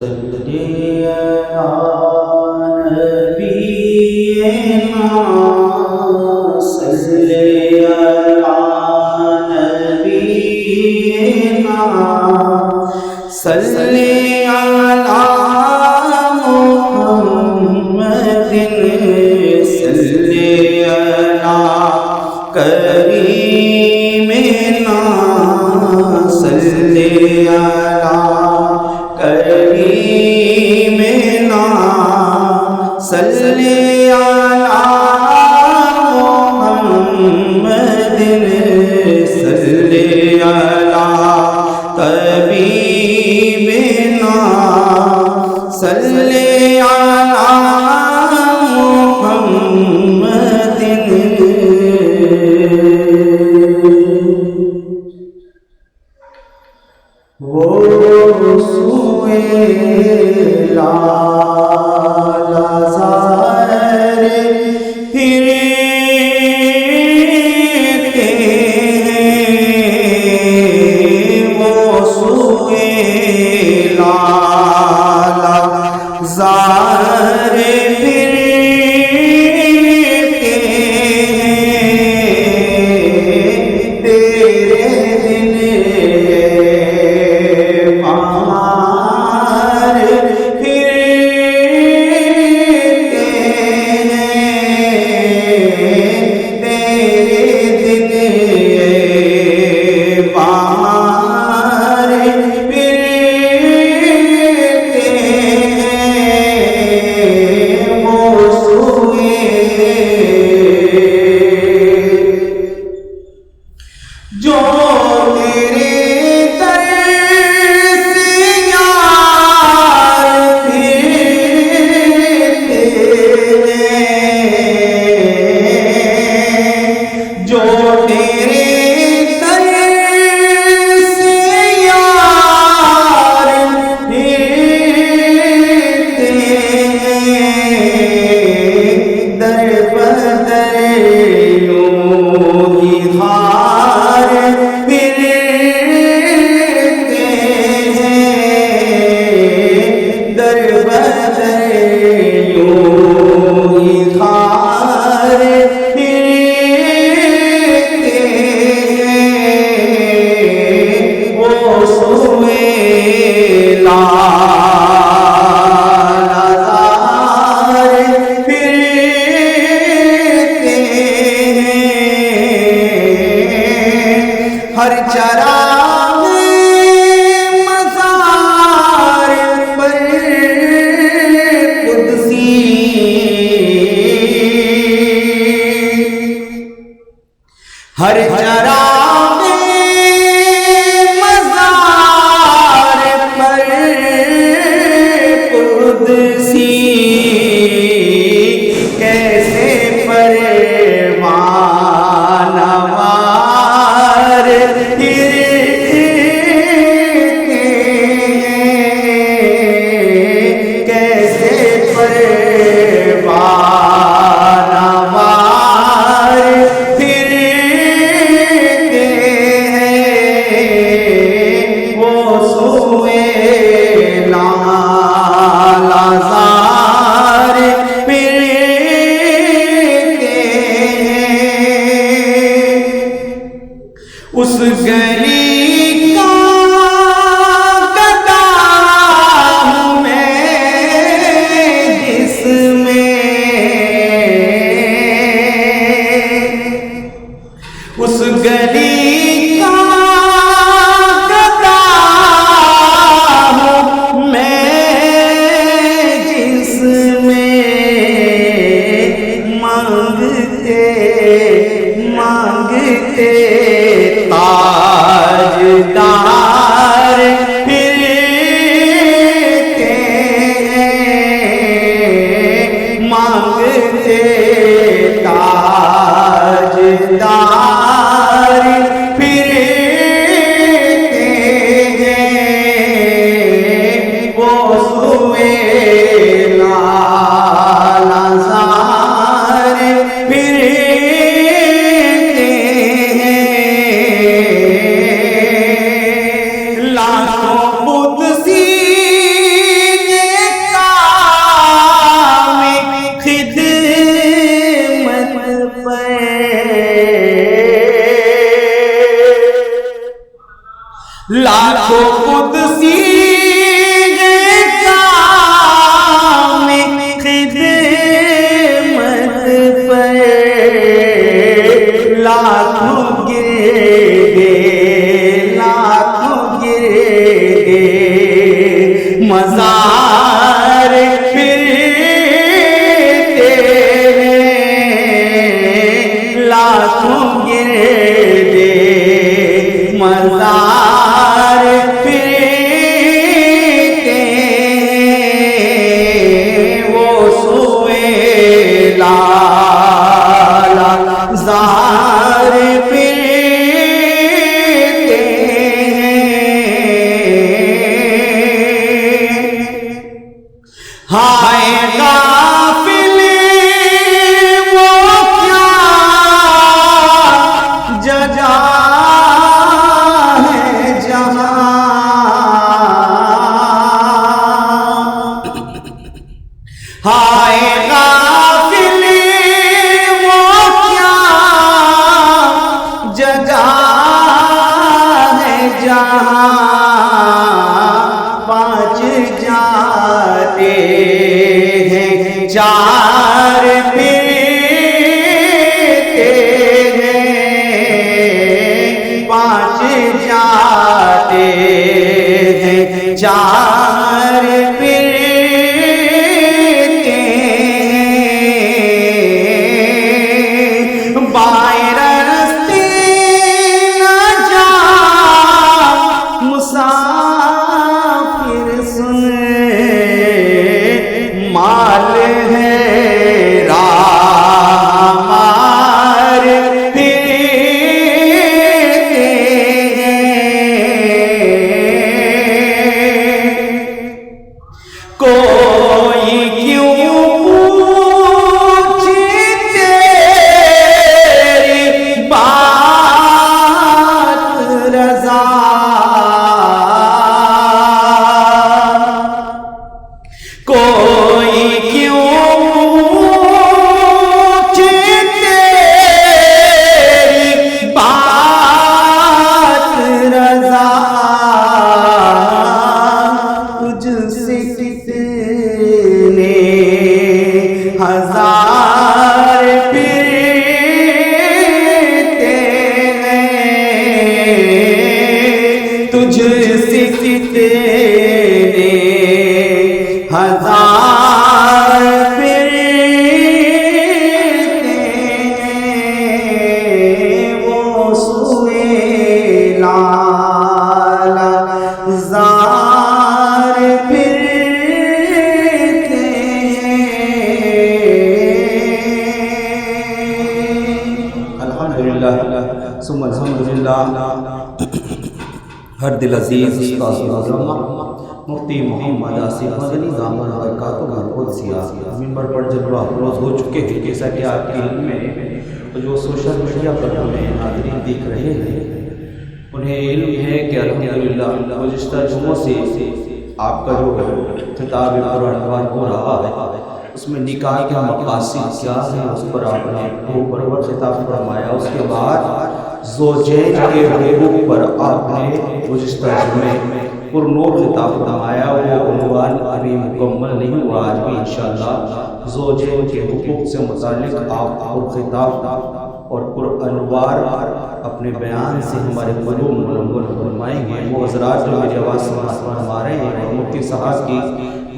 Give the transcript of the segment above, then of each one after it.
صلی علی نبینا صلی علی نبینا صلی علی محمد صلی علی کریمنا صلی علی کریمنا صلی علی محمد صلی علی طبیبنا صلی علی محمد وہ سوئے لالا زار پھرتے ہیں وہ سوئے لالا زار پھرتے ہیں تیرے دن جو تیرے در سے یار پھرتے ہیں جو تیرے در سے یار پھرتے ہیں در بدر یوں ہی خار پھرتے ہیں در بدر یوں ہی خار پھرتے ہیں وہ سوئے لالا زار پھرتے ہیں ہر چراغ مزار پر قدسی ہر چراغ مزار پر قدسی کیسے پروان وار کیسے پروان وار پھرتے ہیں وہ سوئے لالا زار لاکھوں قدسی کام خدمت پر لاکھوں گرے لاکھوں گرے مزار پھرتے لاکھوں گرے مزار پھرتے وہ سوئے لالا زار پھرتے ہائے غافل وہ کیا جگہ ہے جہاں ہائے غافل وہ کیا جگہ ہے جہاں پانچ جاتے ہیں چار پھرتے ہیں پانچ جاتے ہیں چار پھرتے ہیں بائیں راستے نہ جا مسافر سن مال ہے راہ مار پھرتے ہیں کوئی کیوں پوچھے تیری بات رضا کوئی کیوں پوچھے تیری بات رضا تجھ سے کتنے ہزار پھرتے ہیں تجھ سے کتنے ہزار پھرتے ہیں وہ سوئے لالا زار پھرتے ہیں الحمدللہ ثم الحمدللہ ہر دل عزیز استاذ معظم مفتی محمد آصف مدنی دامن برکاتہ القدسیہ منبر پر جلوہ افروز ہو چکے ہیں جیسا کہ آپ کے علم میں جو سوشل میڈیا پر ہمیں ناظرین دیکھ رہے ہیں انہیں علم ہے کہ الحمدللہ گزشتہ جمعوں سے آپ کا جو خطاب قرآن ہو رہا ہے اس میں نکاح کے مقاصد کیا ہے اس پر آپ نے اوپر خطاب فرمایا اس کے بعد زوجین کے حقوق پر آپ نے گزشتہ جمعے پر نور خطاب فرمایا وہ عنوان ابھی مکمل نہیں ہوا آج بھی انشاءاللہ زوجین کے حقوق سے متعلق آپ پر خطاب اور پر انوار اپنے بیان سے ہمارے قلوب منور فرمائیں گے وہ حضرات جو میری آواز سماعت فرما رہے ہیں اور مفتی صاحب کی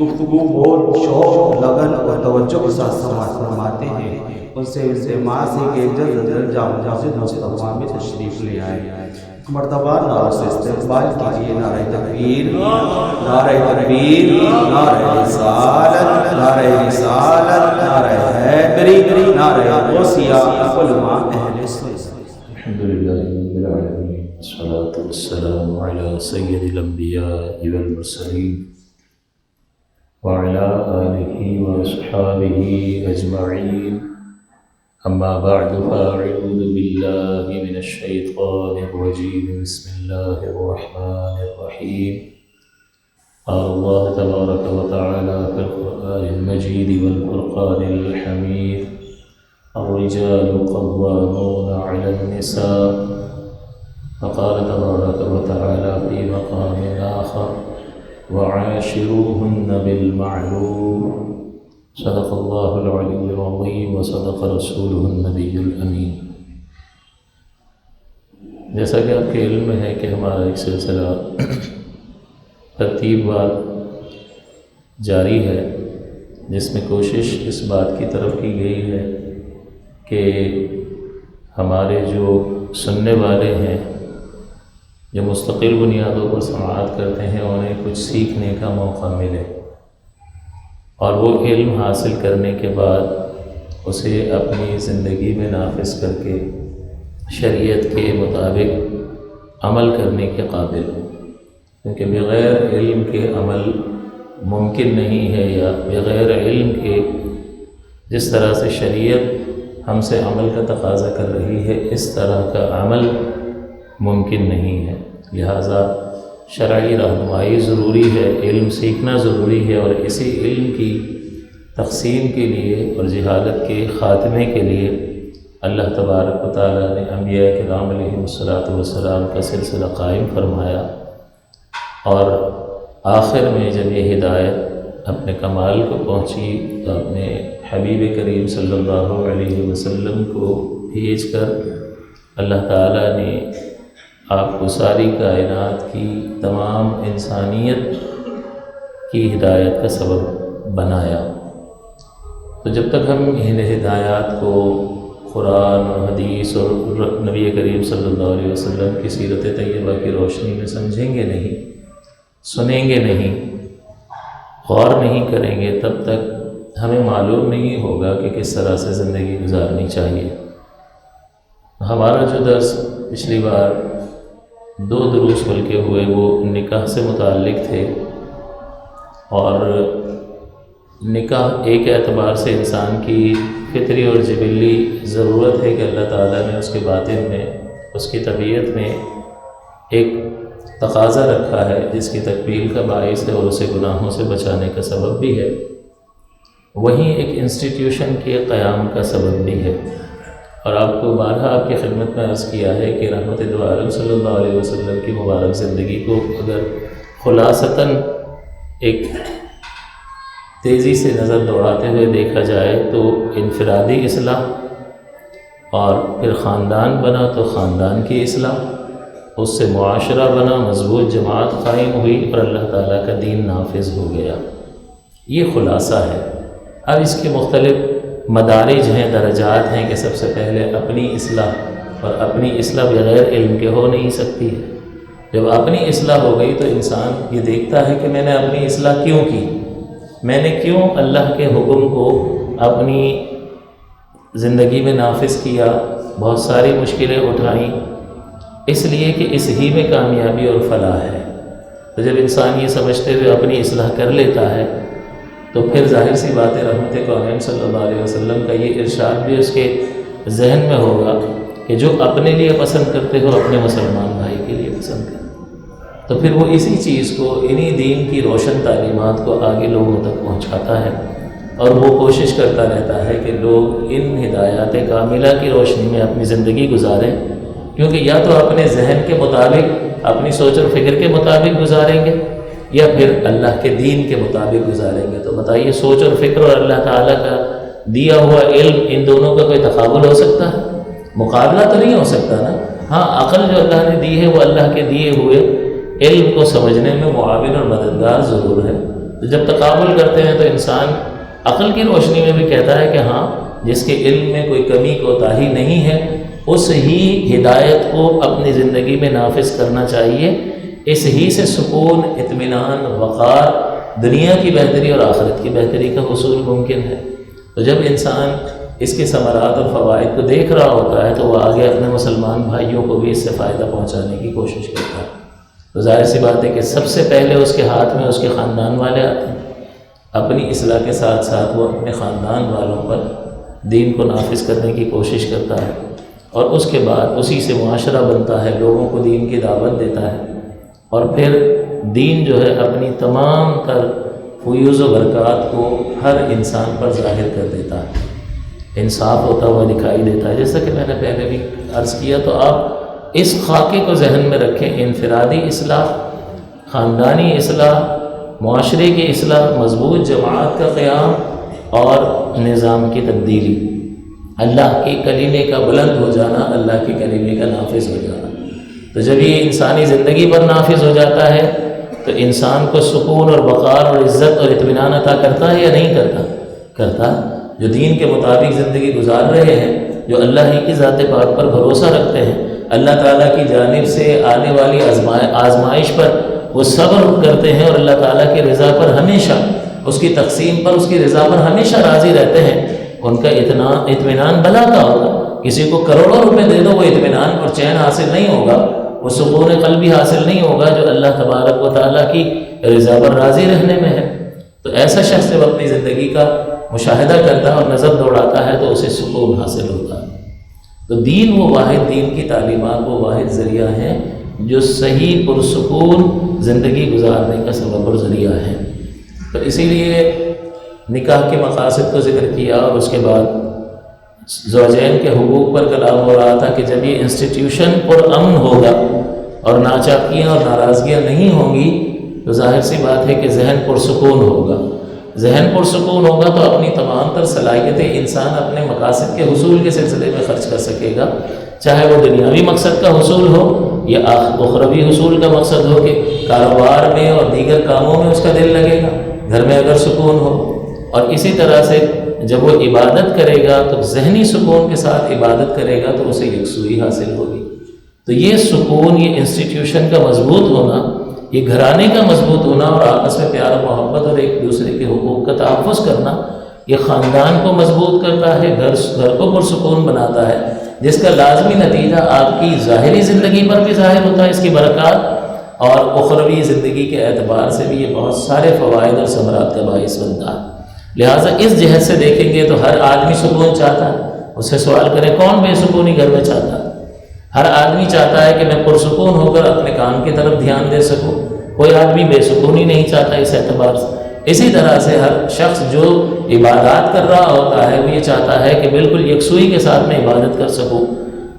گفتگو بہت شوق لگن اور توجہ کے ساتھ سماعت فرماتے ہیں ان سے التماس ہے کہ جلد از جلد جامع مسجد مصطفیٰ میں تشریف لے آئے مرتبہ نعرہ سے استقبال کیجیے نعرہ تکبیر نعرہ تکبیر نعرہ رسالت نعرہ رسالت نعرہ حیدری نعرہ غوثیہ علماء اہل سنت الحمدللہ رب العالمین والصلاة والسلام على سید الانبیاء والمرسلین وعلى آلہ واصحابہ اجمعین اما بعد فاعوذ باللہ من الشیطان الرجیم بسم اللہ الرحمن الرحیم قال اللہ تبارک وتعالی فی القرآن المجید والفرقان الحمید الرجال قوامون على النساء فقال تبارك وتعالى في مقام آخر وعاشروهن بالمعروف صدق الله العلي العظيم وصدق رسوله النبي الأمين۔ جیسا کہ آپ کے علم میں ہے کہ ہمارا ایک سلسلہ ترتیب وار جاری ہے، جس میں کوشش اس بات کی طرف کی گئی ہے کہ ہمارے جو سننے والے ہیں، جو مستقل بنیادوں پر سماعت کرتے ہیں، انہیں کچھ سیکھنے کا موقع ملے اور وہ علم حاصل کرنے کے بعد اسے اپنی زندگی میں نافذ کر کے شریعت کے مطابق عمل کرنے کے قابل ہو، کیونکہ بغیر علم کے عمل ممکن نہیں ہے، یا بغیر علم کے جس طرح سے شریعت ہم سے عمل کا تقاضا کر رہی ہے اس طرح کا عمل ممکن نہیں ہے۔ لہٰذا شرعی رہنمائی ضروری ہے، علم سیکھنا ضروری ہے، اور اسی علم کی تقسیم کے لیے اور جہالت کے خاتمے کے لیے اللہ تبارک و تعالیٰ نے انبیاء کرام علیہم الصلاۃ کا سلسلہ قائم فرمایا، اور آخر میں جب یہ ہدایت اپنے کمال کو پہنچی تو اپنے حبیب کریم صلی اللہ علیہ وسلم کو بھیج کر اللہ تعالیٰ نے آپ کو ساری کائنات کی تمام انسانیت کی ہدایت کا سبب بنایا۔ تو جب تک ہم ان ہدایات کو قرآن اور حدیث اور نبی کریم صلی اللہ علیہ وسلم کی سیرت طیبہ کی روشنی میں سمجھیں گے نہیں، سنیں گے نہیں، غور نہیں کریں گے، تب تک ہمیں معلوم نہیں ہوگا کہ کس طرح سے زندگی گزارنی چاہیے۔ ہمارا جو درس پچھلی بار 2 دروس بلکہ ہوئے وہ نکاح سے متعلق تھے، اور نکاح ایک اعتبار سے انسان کی فطری اور جبلی ضرورت ہے کہ اللہ تعالیٰ نے اس کے باطن میں، اس کی طبیعت میں ایک تقاضا رکھا ہے جس کی تکمیل کا باعث ہے اور اسے گناہوں سے بچانے کا سبب بھی ہے، وہیں ایک انسٹیٹیوشن کے قیام کا سبب بھی ہے۔ اور آپ کو بارہا آپ کی خدمت میں عرض کیا ہے کہ رحمت دو عالم صلی اللہ علیہ وسلم کی مبارک زندگی کو اگر خلاصتاً ایک تیزی سے نظر دوڑاتے ہوئے دیکھا جائے تو انفرادی اصلاح، اور پھر خاندان بنا تو خاندان کی اصلاح، اس سے معاشرہ بنا، مضبوط جماعت قائم ہوئی، اور اللہ تعالیٰ کا دین نافذ ہو گیا۔ یہ خلاصہ ہے۔ اب اس کے مختلف مدارج ہیں، درجات ہیں کہ سب سے پہلے اپنی اصلاح، اور اپنی اصلاح بغیر علم کے ہو نہیں سکتی ہے۔ جب اپنی اصلاح ہو گئی تو انسان یہ دیکھتا ہے کہ میں نے اپنی اصلاح کیوں کی، میں نے کیوں اللہ کے حکم کو اپنی زندگی میں نافذ کیا، بہت ساری مشکلیں اٹھائیں، اس لیے کہ اس ہی میں کامیابی اور فلاح ہے۔ تو جب انسان یہ سمجھتے ہوئے اپنی اصلاح کر لیتا ہے تو پھر ظاہر سی بات ہے رحمت کونین صلی اللہ علیہ وسلم کا یہ ارشاد بھی اس کے ذہن میں ہوگا کہ جو اپنے لیے پسند کرتے ہو اپنے مسلمان بھائی کے لیے پسند کرتے، تو پھر وہ اسی چیز کو، انہی دین کی روشن تعلیمات کو آگے لوگوں تک پہنچاتا ہے، اور وہ کوشش کرتا رہتا ہے کہ لوگ ان ہدایات کاملہ کی روشنی میں اپنی زندگی گزاریں، کیونکہ یا تو اپنے ذہن کے مطابق، اپنی سوچ اور فکر کے مطابق گزاریں گے، یا پھر اللہ کے دین کے مطابق گزاریں گے۔ تو بتائیے، سوچ اور فکر اور اللہ تعالیٰ کا دیا ہوا علم، ان دونوں کا کوئی تقابل ہو سکتا ہے؟ مقابلہ تو نہیں ہو سکتا نا۔ ہاں، عقل جو اللہ نے دی ہے وہ اللہ کے دیے ہوئے علم کو سمجھنے میں معاون اور مددگار ضرور ہے۔ تو جب تقابل کرتے ہیں تو انسان عقل کی روشنی میں بھی کہتا ہے کہ ہاں، جس کے علم میں کوئی کمی کوتاہی نہیں ہے اس ہی ہدایت کو اپنی زندگی میں نافذ کرنا چاہیے، اس ہی سے سکون، اطمینان، وقار، دنیا کی بہتری اور آخرت کی بہتری کا حصول ممکن ہے۔ تو جب انسان اس کے ثمرات اور فوائد کو دیکھ رہا ہوتا ہے تو وہ آگے اپنے مسلمان بھائیوں کو بھی اس سے فائدہ پہنچانے کی کوشش کرتا ہے۔ تو ظاہر سی بات ہے کہ سب سے پہلے اس کے ہاتھ میں اس کے خاندان والے آتے ہیں۔ اپنی اصلاح کے ساتھ ساتھ وہ اپنے خاندان والوں پر دین کو نافذ کرنے کی کوشش کرتا ہے، اور اس کے بعد اسی سے معاشرہ بنتا ہے، لوگوں کو دین کی دعوت دیتا ہے، اور پھر دین جو ہے اپنی تمام تر فیوز و برکات کو ہر انسان پر ظاہر کر دیتا ہے، انصاف ہوتا ہوا دکھائی دیتا ہے۔ جیسا کہ میں نے پہلے بھی عرض کیا، تو آپ اس خاکے کو ذہن میں رکھیں، انفرادی اصلاح، خاندانی اصلاح، معاشرے کی اصلاح، مضبوط جماعت کا قیام اور نظام کی تبدیلی، اللہ کے کلمے کا بلند ہو جانا، اللہ کے کلمے کا نافذ ہو جانا۔ تو جب یہ انسانی زندگی پر نافذ ہو جاتا ہے تو انسان کو سکون اور وقار اور عزت اور اطمینان عطا کرتا ہے یا نہیں کرتا؟ جو دین کے مطابق زندگی گزار رہے ہیں، جو اللہ ہی کی ذات پاک پر بھروسہ رکھتے ہیں، اللہ تعالیٰ کی جانب سے آنے والی آزمائش پر وہ صبر کرتے ہیں اور اللہ تعالیٰ کی رضا پر ہمیشہ، اس کی تقسیم پر، اس کی رضا پر ہمیشہ راضی رہتے ہیں، ان کا اطمینان بلا کا ہوگا۔ کسی کو کروڑوں روپے دے دو، وہ اطمینان اور چین حاصل نہیں ہوگا، وہ سکون قلبی حاصل نہیں ہوگا جو اللہ تبارک و تعالیٰ کی رضا پر راضی رہنے میں ہے۔ تو ایسا شخص جب اپنی زندگی کا مشاہدہ کرتا ہے اور نظر دوڑاتا ہے تو اسے سکون حاصل ہوتا ہے۔ تو دین وہ واحد، دین کی تعلیمات وہ واحد ذریعہ ہیں جو صحیح پرسکون زندگی گزارنے کا سبب اور ذریعہ ہے۔ تو اسی لیے نکاح کے مقاصد کو ذکر کیا اور اس کے بعد زوجین کے حقوق پر کلام ہو رہا تھا کہ جب یہ انسٹیٹیوشن پرامن ہوگا اور ناچاکیاں اور ناراضگیاں نہیں ہوں گی تو ظاہر سی بات ہے کہ ذہن پرسکون ہوگا۔ ذہن پرسکون ہوگا تو اپنی تمام تر صلاحیتیں انسان اپنے مقاصد کے حصول کے سلسلے میں خرچ کر سکے گا، چاہے وہ دنیاوی مقصد کا حصول ہو یا اخروی حصول کا مقصد ہو کہ کاروبار میں اور دیگر کاموں میں اس کا دل لگے گا، گھر میں اگر سکون ہو۔ اور اسی طرح سے جب وہ عبادت کرے گا تو ذہنی سکون کے ساتھ عبادت کرے گا تو اسے یکسوئی حاصل ہوگی۔ تو یہ سکون، یہ انسٹیٹیوشن کا مضبوط ہونا، یہ گھرانے کا مضبوط ہونا اور آپس میں پیار و محبت اور ایک دوسرے کے حقوق کا تحفظ کرنا، یہ خاندان کو مضبوط کرتا ہے، گھر کو پرسکون بناتا ہے، جس کا لازمی نتیجہ آپ کی ظاہری زندگی پر بھی ظاہر ہوتا ہے، اس کی برکات، اور اخروی زندگی کے اعتبار سے بھی یہ بہت سارے فوائد اور ثمرات کا باعث بنتا ہے۔ لہٰذا اس جہت سے دیکھیں گے تو ہر آدمی سکون چاہتا ہے۔ اس سے سوال کریں کون بے سکونی گھر میں چاہتا ہے؟ ہر آدمی چاہتا ہے کہ میں پرسکون ہو کر اپنے کام کی طرف دھیان دے سکوں، کوئی آدمی بے سکونی نہیں چاہتا اس اعتبار سے۔ اسی طرح سے ہر شخص جو عبادات کر رہا ہوتا ہے وہ یہ چاہتا ہے کہ بالکل یکسوئی کے ساتھ میں عبادت کر سکوں۔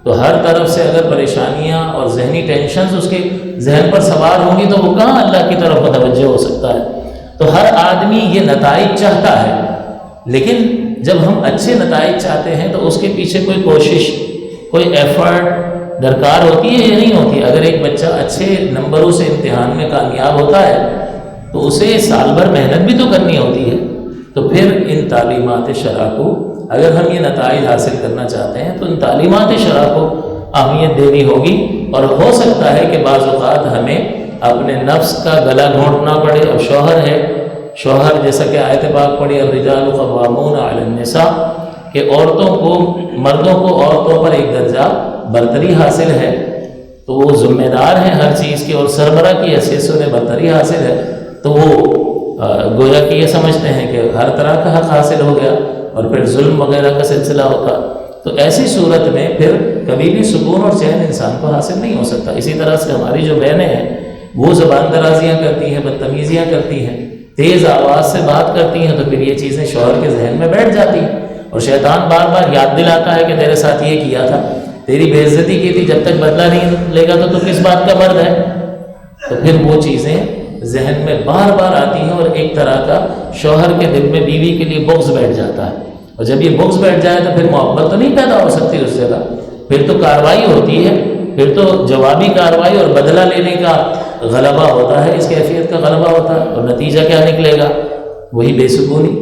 تو ہر طرف سے اگر پریشانیاں اور ذہنی ٹینشنز اس کے ذہن پر سوار ہوں گی تو وہ کہاں اللہ کی طرف متوجہ ہو سکتا ہے؟ تو ہر آدمی یہ نتائج چاہتا ہے، لیکن جب ہم اچھے نتائج چاہتے ہیں تو اس کے پیچھے کوئی کوشش، کوئی ایفرٹ درکار ہوتی ہے یا نہیں ہوتی؟ اگر ایک بچہ اچھے نمبروں سے امتحان میں کامیاب ہوتا ہے تو اسے سال بھر محنت بھی تو کرنی ہوتی ہے۔ تو پھر ان تعلیمات شرع کو اگر ہم یہ نتائج حاصل کرنا چاہتے ہیں تو ان تعلیمات شرع کو اہمیت دینی ہوگی، اور ہو سکتا ہے کہ بعض اوقات ہمیں اپنے نفس کا گلا گھونٹنا پڑے۔ اب شوہر ہے، شوہر جیسا کہ آیت پاک پڑھی الرجال قوامون علی النساء، کہ عورتوں کو، مردوں کو عورتوں پر ایک درجہ برتری حاصل ہے، تو وہ ذمہ دار ہیں ہر چیز کی اور سربراہ کی حیثیت سے انہیں برتری حاصل ہے، تو وہ گویا کہ یہ سمجھتے ہیں کہ ہر طرح کا حق حاصل ہو گیا اور پھر ظلم وغیرہ کا سلسلہ ہوتا۔ تو ایسی صورت میں پھر کبھی بھی سکون اور چین انسان کو حاصل نہیں ہو سکتا۔ اسی طرح سے ہماری جو بہنیں ہیں وہ زبان درازیاں کرتی ہیں، بدتمیزیاں کرتی ہیں، تیز آواز سے بات کرتی ہیں، تو پھر یہ چیزیں شوہر کے ذہن میں بیٹھ جاتی ہیں اور شیطان بار بار یاد دلاتا ہے کہ تیرے ساتھ یہ کیا تھا، تیری بے عزتی کی تھی، جب تک بدلہ نہیں لے گا تو کس بات کا مرد ہے؟ تو پھر وہ چیزیں ذہن میں بار بار آتی ہیں اور ایک طرح کا شوہر کے دل میں بیوی کے لیے بغض بیٹھ جاتا ہے، اور جب یہ بغض بیٹھ جائے تو پھر محبت تو نہیں پیدا ہو سکتی اس جگہ، پھر تو کارروائی ہوتی ہے، پھر تو جوابی کارروائی اور بدلہ لینے کا غلبہ ہوتا ہے، اس کیفیت کا غلبہ ہوتا ہے، اور نتیجہ کیا نکلے گا؟ وہی بے سکونی۔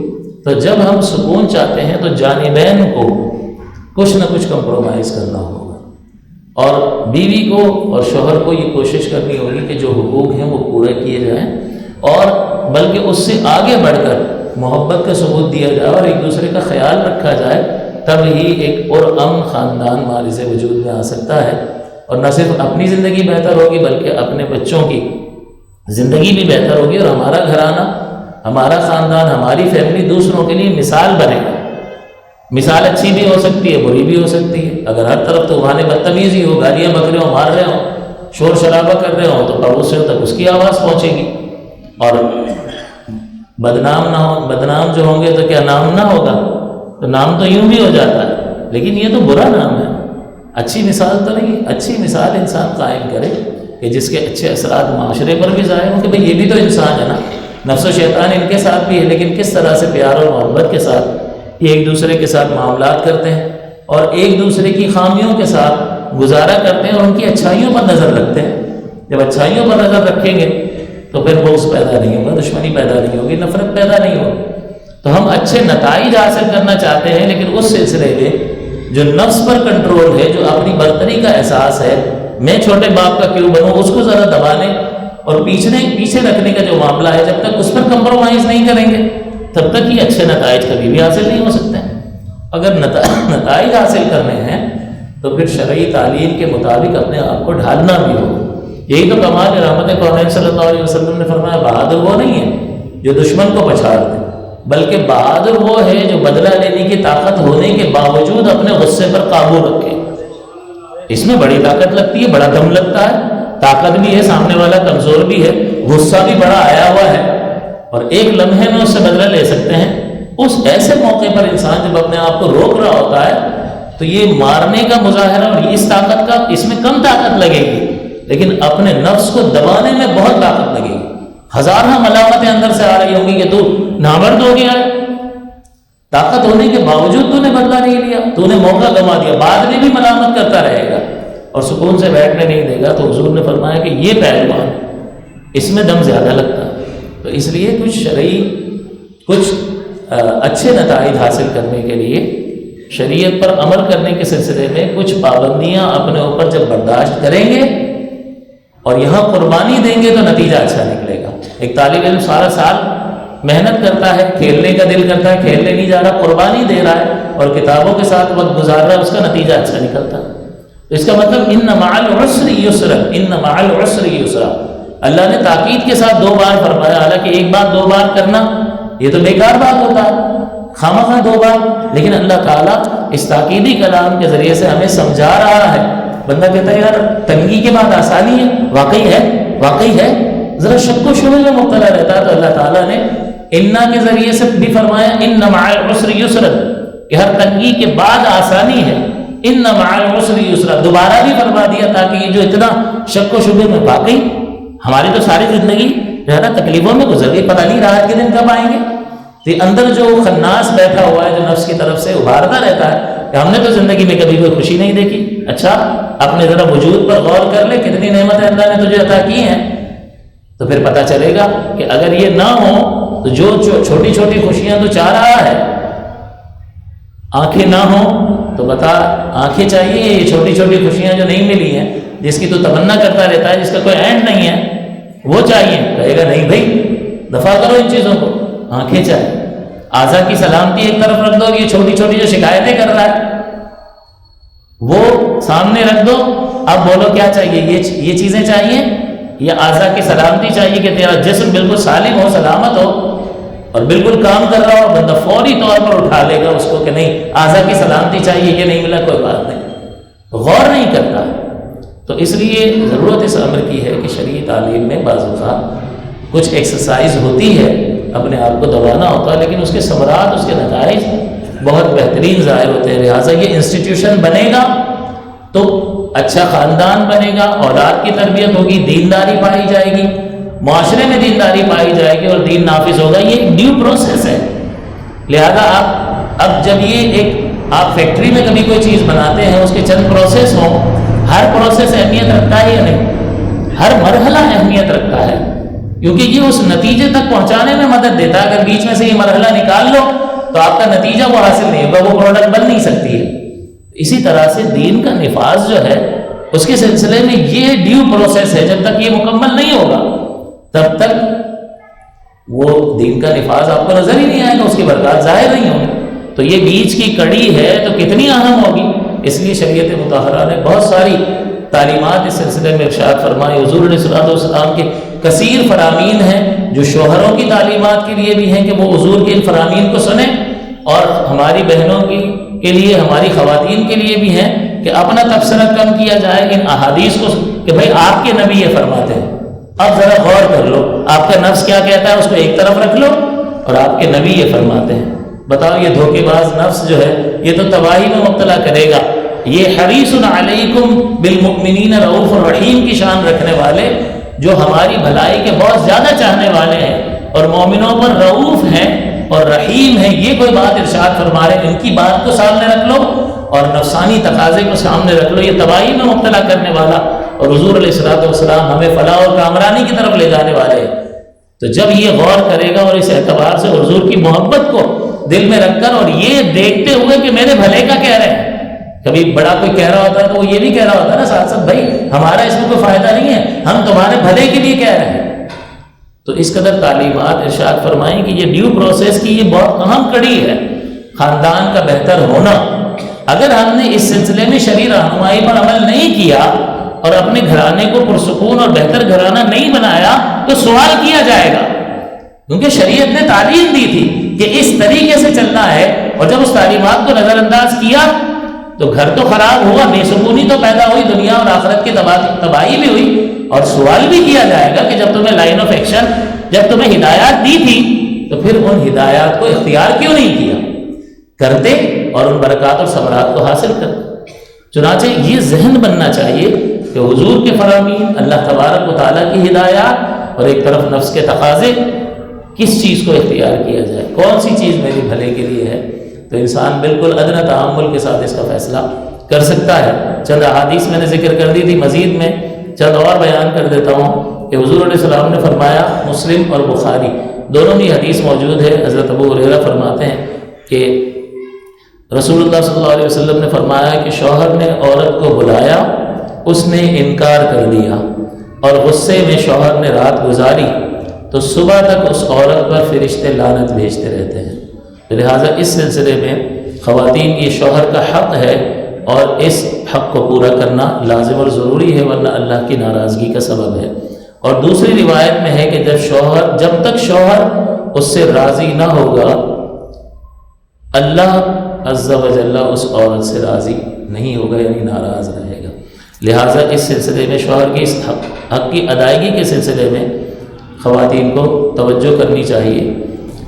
تو جب ہم سکون چاہتے ہیں تو جانبین کو کچھ نہ کچھ کمپرومائز کرنا ہوگا، اور بیوی کو اور شوہر کو یہ کوشش کرنی ہوگی کہ جو حقوق ہیں وہ پورے کیے جائیں، اور بلکہ اس سے آگے بڑھ کر محبت کا ثبوت دیا جائے اور ایک دوسرے کا خیال رکھا جائے، تب ہی ایک پرامن خاندان مارز وجود میں آ سکتا ہے، اور نہ صرف اپنی زندگی بہتر ہوگی بلکہ اپنے بچوں کی زندگی بھی بہتر ہوگی، اور ہمارا گھرانہ، ہمارا خاندان، ہماری فیملی دوسروں کے لیے مثال بنے گا۔ مثال اچھی بھی ہو سکتی ہے، بری بھی ہو سکتی ہے۔ اگر ہر طرف تو وہاں بدتمیزی ہو، گالیاں بک رہے ہوں، مار رہے ہوں، شور شرابہ کر رہے ہوں، تو پڑوسیوں تک اس کی آواز پہنچے گی، اور بدنام نہ ہو، بدنام جو ہوں گے تو کیا نام نہ ہوگا؟ تو نام تو یوں بھی ہو جاتا ہے، لیکن یہ تو برا نام ہے، اچھی مثال تو نہیں، اچھی مثال انسان قائم کرے کہ جس کے اچھے اثرات معاشرے پر بھی ظاہر ہوں کہ بھئی یہ بھی تو انسان ہے نا، نفس و شیطان ان کے ساتھ بھی ہے، لیکن کس طرح سے پیار اور محبت کے ساتھ یہ ایک دوسرے کے ساتھ معاملات کرتے ہیں اور ایک دوسرے کی خامیوں کے ساتھ گزارا کرتے ہیں اور ان کی اچھائیوں پر نظر رکھتے ہیں۔ جب اچھائیوں پر نظر رکھیں گے تو پھر بغض پیدا نہیں ہوگا، دشمنی پیدا نہیں ہوگی، نفرت پیدا نہیں ہوگی۔ تو ہم اچھے نتائج حاصل کرنا چاہتے ہیں، لیکن اس سلسلے میں جو نفس پر کنٹرول ہے، جو اپنی برتری کا احساس ہے، میں چھوٹے باپ کا کیوں بنوں، اس کو ذرا دبانے اور پیچھے رکھنے کا جو معاملہ ہے، جب تک اس پر کمپرومائز نہیں کریں گے تب تک ہی اچھے نتائج کبھی بھی حاصل نہیں ہو سکتے ہیں۔ اگر نتائج حاصل کرنے ہیں تو پھر شرعی تعلیم کے مطابق اپنے آپ کو ڈھالنا بھی ہوگا۔ یہی تو کمال رحمت کونین صلی اللہ علیہ وسلم نے فرمایا بہادر وہ نہیں ہے جو دشمن کو پچھاڑ دے، بلکہ بہادر وہ ہے جو بدلہ لینے کی طاقت ہونے کے باوجود اپنے غصے پر قابو رکھے۔ اس میں بڑی طاقت لگتی ہے، بڑا دم لگتا ہے، طاقت بھی ہے، سامنے والا کمزور بھی ہے، غصہ بھی بڑا آیا ہوا ہے اور ایک لمحے میں اس سے بدلہ لے سکتے ہیں۔ اس ایسے موقع پر انسان جب اپنے آپ کو روک رہا ہوتا ہے تو یہ مارنے کا مظاہرہ اور اس طاقت کا، اس میں کم طاقت لگے گی، لیکن اپنے نفس کو دبانے میں بہت طاقت لگے گی۔ ہزارہ ملامتیں اندر سے آ رہی ہوں گی کہ تو نامرد ہو گیا ہے، طاقت ہونے کے باوجود تو نے بدلہ نہیں لیا، تو نے موقع گنوا دیا، بعد میں بھی ملامت کرتا رہے گا اور سکون سے بیٹھنے نہیں دے گا۔ تو حضور نے فرمایا کہ یہ پہلوان، اس میں دم زیادہ لگتا ہے۔ تو اس لیے کچھ شرعی، کچھ اچھے نتائج حاصل کرنے کے لیے شریعت پر عمل کرنے کے سلسلے میں کچھ پابندیاں اپنے اوپر جب برداشت کریں گے اور یہاں قربانی دیں گے تو نتیجہ اچھا نکلے گا۔ ایک طالب علم سارا سال محنت کرتا ہے، کھیلنے کا دل کرتا ہے، کھیلنے نہیں جا رہا، قربانی دے رہا ہے اور کتابوں کے ساتھ وقت گزار رہا ہے، اس کا نتیجہ اچھا نکلتا ہے۔ تو اس کا مطلب ان مع العسر یسرا، ان مع العسر یسرا، اللہ نے تاکید کے ساتھ 2 بار فرمایا، حالانکہ ایک بار 2 بار کرنا یہ تو بیکار بات ہوتا ہے، خامخواہ 2 بار، لیکن اللہ تعالیٰ اس تاکیدی کلام کے ذریعے سے ہمیں سمجھا رہا ہے۔ بندہ کہتا ہے یار تنگی کے بعد آسانی ہے، واقعی ہے، ذرا شک و شبہ میں مبتلا رہتا ہے، تو اللہ تعالیٰ نے انا کے ذریعے سے بھی فرمایا ان مع العسر یسرا، کہ ہر تنگی کے بعد آسانی ہے، ان مع العسر یسرا، دوبارہ بھی فرما دیا تاکہ یہ جو اتنا شک و شبہ میں، واقعی ہماری تو ساری زندگی جو ہے نا تکلیفوں میں گزر گئی، پتہ نہیں راحت کے دن کب آئیں گے۔ تو اندر جو خناس بیٹھا ہوا ہے، جو نفس کی طرف سے ابھارتا رہتا ہے کہ ہم نے تو زندگی میں کبھی کوئی خوشی نہیں دیکھی، اچھا اپنے ذرا وجود پر غور کر لے، کتنی نعمتیں اللہ نے تجھے عطا کی ہیں، تو پھر پتہ چلے گا کہ اگر یہ نہ ہو تو جو چھوٹی چھوٹی خوشیاں تو چاہ رہا ہے، آنکھیں نہ ہوں تو بتا آنکھیں چاہیے، یہ چھوٹی چھوٹی خوشیاں جو نہیں ملی ہیں، جس کی تو تمنا کرتا رہتا ہے، جس کا کوئی اینڈ نہیں ہے، وہ چاہیے، کہے گا نہیں بھائی دفع کرو ان چیزوں کو، آنکھیں چاہیے۔ اعضاء کی سلامتی ایک طرف رکھ دو، یہ چھوٹی چھوٹی جو شکایتیں کر رہا ہے وہ سامنے رکھ دو، اب بولو کیا چاہیے، یہ چیزیں چاہیے یا اعضاء کی سلامتی چاہیے کہ تیرا جسم بالکل سالم ہو، سلامت ہو اور بالکل کام کر رہا ہو، بندہ فوری طور پر اٹھا لے گا اس کو کہ نہیں اعضاء کی سلامتی چاہیے، یہ نہیں ملا کوئی بات نہیں، غور نہیں کرتا۔ تو اس لیے ضرورت اس امر کی ہے کہ شرعی تعلیم میں بعض اوقات کچھ ایکسرسائز ہوتی ہے، اپنے آپ کو دبانا ہوتا ہے، لیکن اس کے ثمرات، اس کے نتائج بہت بہترین ظاہر ہوتے ہیں۔ لہٰذا یہ انسٹیٹیوشن بنے گا تو اچھا خاندان بنے گا، اولاد کی تربیت ہوگی، دینداری پائی جائے گی، معاشرے میں دینداری پائی جائے گی اور دین نافذ ہوگا۔ یہ ایک ڈیو پروسیس ہے۔ لہذا اب جب یہ آپ فیکٹری میں کبھی کوئی چیز بناتے ہیں، اس کے چند پروسیس ہوں، ہر پروسیس اہمیت رکھتا ہے یا نہیں؟ ہر مرحلہ اہمیت رکھتا ہے، کیونکہ یہ اس نتیجے تک پہنچانے میں مدد دیتا ہے۔ اگر بیچ میں سے یہ مرحلہ نکال لو تو آپ کا نتیجہ وہ حاصل نہیں ہوگا، وہ پروڈکٹ بن نہیں سکتی ہے۔ اسی طرح سے دین کا نفاذ جو ہے اس کے سلسلے میں یہ ڈیو پروسیس ہے، جب تک یہ مکمل نہیں ہوگا تب تک وہ دین کا نفاذ آپ کو نظر ہی نہیں آئے گا، اس کی برکات ظاہر نہیں ہوگی۔ تو یہ بیچ کی کڑی ہے تو کتنی اہم ہوگی، اس لیے شریعت مطہرہ نے بہت ساری تعلیمات اس سلسلے میں ارشاد فرمائی۔ حضور علیہ الصلوۃ والسلام کے کثیر فرامین ہیں جو شوہروں کی تعلیمات کے لیے بھی ہیں کہ وہ حضور کے ان فرامین کو سنیں، اور ہماری بہنوں کے لیے، ہماری خواتین کے لیے بھی ہیں کہ اپنا تبصرہ کم کیا جائے ان احادیث کو، کہ بھائی آپ کے نبی یہ فرماتے ہیں، اب ذرا غور کر لو، آپ کا نفس کیا کہتا ہے اس کو ایک طرف رکھ لو، اور آپ کے نبی یہ فرماتے ہیں۔ بتاؤ یہ دھوکے باز نفس جو ہے یہ تو تباہی میں مبتلا کرے گا، یہ حریص علیکم بالمؤمنین رؤوف الرحیم کی شان رکھنے والے، جو ہماری بھلائی کے بہت زیادہ چاہنے والے ہیں اور مومنوں پر رؤوف ہیں اور رحیم ہیں، یہ کوئی بات ارشاد فرما رہے ہیں، ان کی بات کو سامنے رکھ لو اور نفسانی تقاضے کو سامنے رکھ لو، یہ تباہی میں مبتلا کرنے والا، اور حضور علیہ الصلوۃ والسلام ہمیں فلاح اور کامرانی کی طرف لے جانے والے ہیں۔ تو جب یہ غور کرے گا اور اس اعتبار سے حضور کی محبت کو دل میں رکھ کر اور یہ دیکھتے ہوئے کہ میرے بھلے کا کہہ رہے ہیں، کبھی بڑا کوئی کہہ رہا ہوتا ہے تو وہ یہ بھی کہہ رہا ہوتا ہے نا ساتھ ساتھ، بھائی ہمارا اس میں کوئی فائدہ نہیں ہے، ہم تمہارے بھلے کے لیے کہہ رہے ہیں۔ تو اس قدر تعلیمات ارشاد فرمائیں کہ یہ ڈیو پروسیس کی یہ بہت اہم کڑی ہے، خاندان کا بہتر ہونا۔ اگر ہم نے اس سلسلے میں شرعی رہنمائی پر عمل نہیں کیا اور اپنے گھرانے کو پرسکون اور بہتر گھرانہ نہیں بنایا تو سوال کیا جائے گا، کیونکہ شریعت نے تعلیم دی تھی کہ اس طریقے سے چلنا ہے، اور جب اس تعلیمات کو نظر انداز کیا تو گھر تو خراب ہوا، بے سکونی تو پیدا ہوئی، دنیا اور آخرت کی تباہی بھی ہوئی، اور سوال بھی کیا جائے گا کہ جب تمہیں لائن آف ایکشن، جب تمہیں ہدایات دی تھی تو پھر ان ہدایات کو اختیار کیوں نہیں کیا کرتے اور ان برکات اور ثمرات کو حاصل کرتے۔ چنانچہ یہ ذہن بننا چاہیے کہ حضور کے فرامین، اللہ تبارک و تعالیٰ کی ہدایات اور ایک طرف نفس کے تقاضے، کس چیز کو اختیار کیا جائے، کون سی چیز میری بھلے کے لیے ہے، تو انسان بالکل ادنیٰ تحمل کے ساتھ اس کا فیصلہ کر سکتا ہے۔ چند احادیث میں نے ذکر کر دی تھی، مزید میں چند اور بیان کر دیتا ہوں کہ حضور علیہ السلام نے فرمایا، مسلم اور بخاری دونوں میں حدیث موجود ہے، حضرت ابو ہریرہ فرماتے ہیں کہ رسول اللہ صلی اللہ علیہ وسلم نے فرمایا کہ شوہر نے عورت کو بلایا، اس نے انکار کر دیا اور غصے میں شوہر نے رات گزاری تو صبح تک اس عورت پر فرشتے لعنت بھیجتے رہتے ہیں۔ لہٰذا اس سلسلے میں خواتین یہ شوہر کا حق ہے اور اس حق کو پورا کرنا لازم اور ضروری ہے، ورنہ اللہ کی ناراضگی کا سبب ہے۔ اور دوسری روایت میں ہے کہ جب تک شوہر اس سے راضی نہ ہوگا، اللہ عز و جل اس عورت سے راضی نہیں ہوگا، یعنی ناراض رہے گا۔ لہٰذا اس سلسلے میں شوہر کی اس حق کی ادائیگی کے سلسلے میں خواتین کو توجہ کرنی چاہیے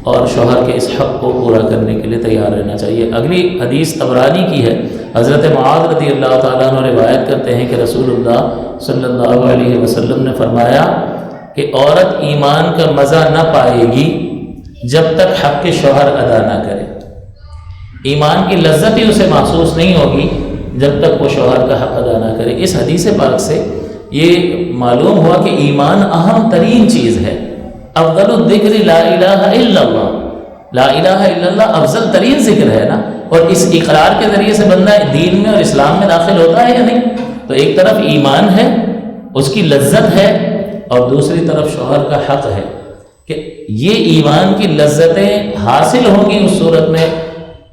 اور شوہر کے اس حق کو پورا کرنے کے لیے تیار رہنا چاہیے۔ اگلی حدیث طبرانی کی ہے، حضرت معاذ رضی اللہ تعالیٰ عنہ روایت کرتے ہیں کہ رسول اللہ صلی اللہ علیہ وسلم نے فرمایا کہ عورت ایمان کا مزہ نہ پائے گی جب تک حق کے شوہر ادا نہ کرے، ایمان کی لذت ہی اسے محسوس نہیں ہوگی جب تک وہ شوہر کا حق ادا نہ کرے۔ اس حدیث پاک سے یہ معلوم ہوا کہ ایمان اہم ترین چیز ہے۔ افضل الذکر لا الہ الا اللہ، لا الہ الا اللہ افضل ترین ذکر ہے نا، اور اس اقرار کے ذریعے سے بندہ دین میں اور اسلام میں داخل ہوتا ہے یا نہیں؟ تو ایک طرف ایمان ہے، اس کی لذت ہے، اور دوسری طرف شوہر کا حق ہے کہ یہ ایمان کی لذتیں حاصل ہوں گی اس صورت میں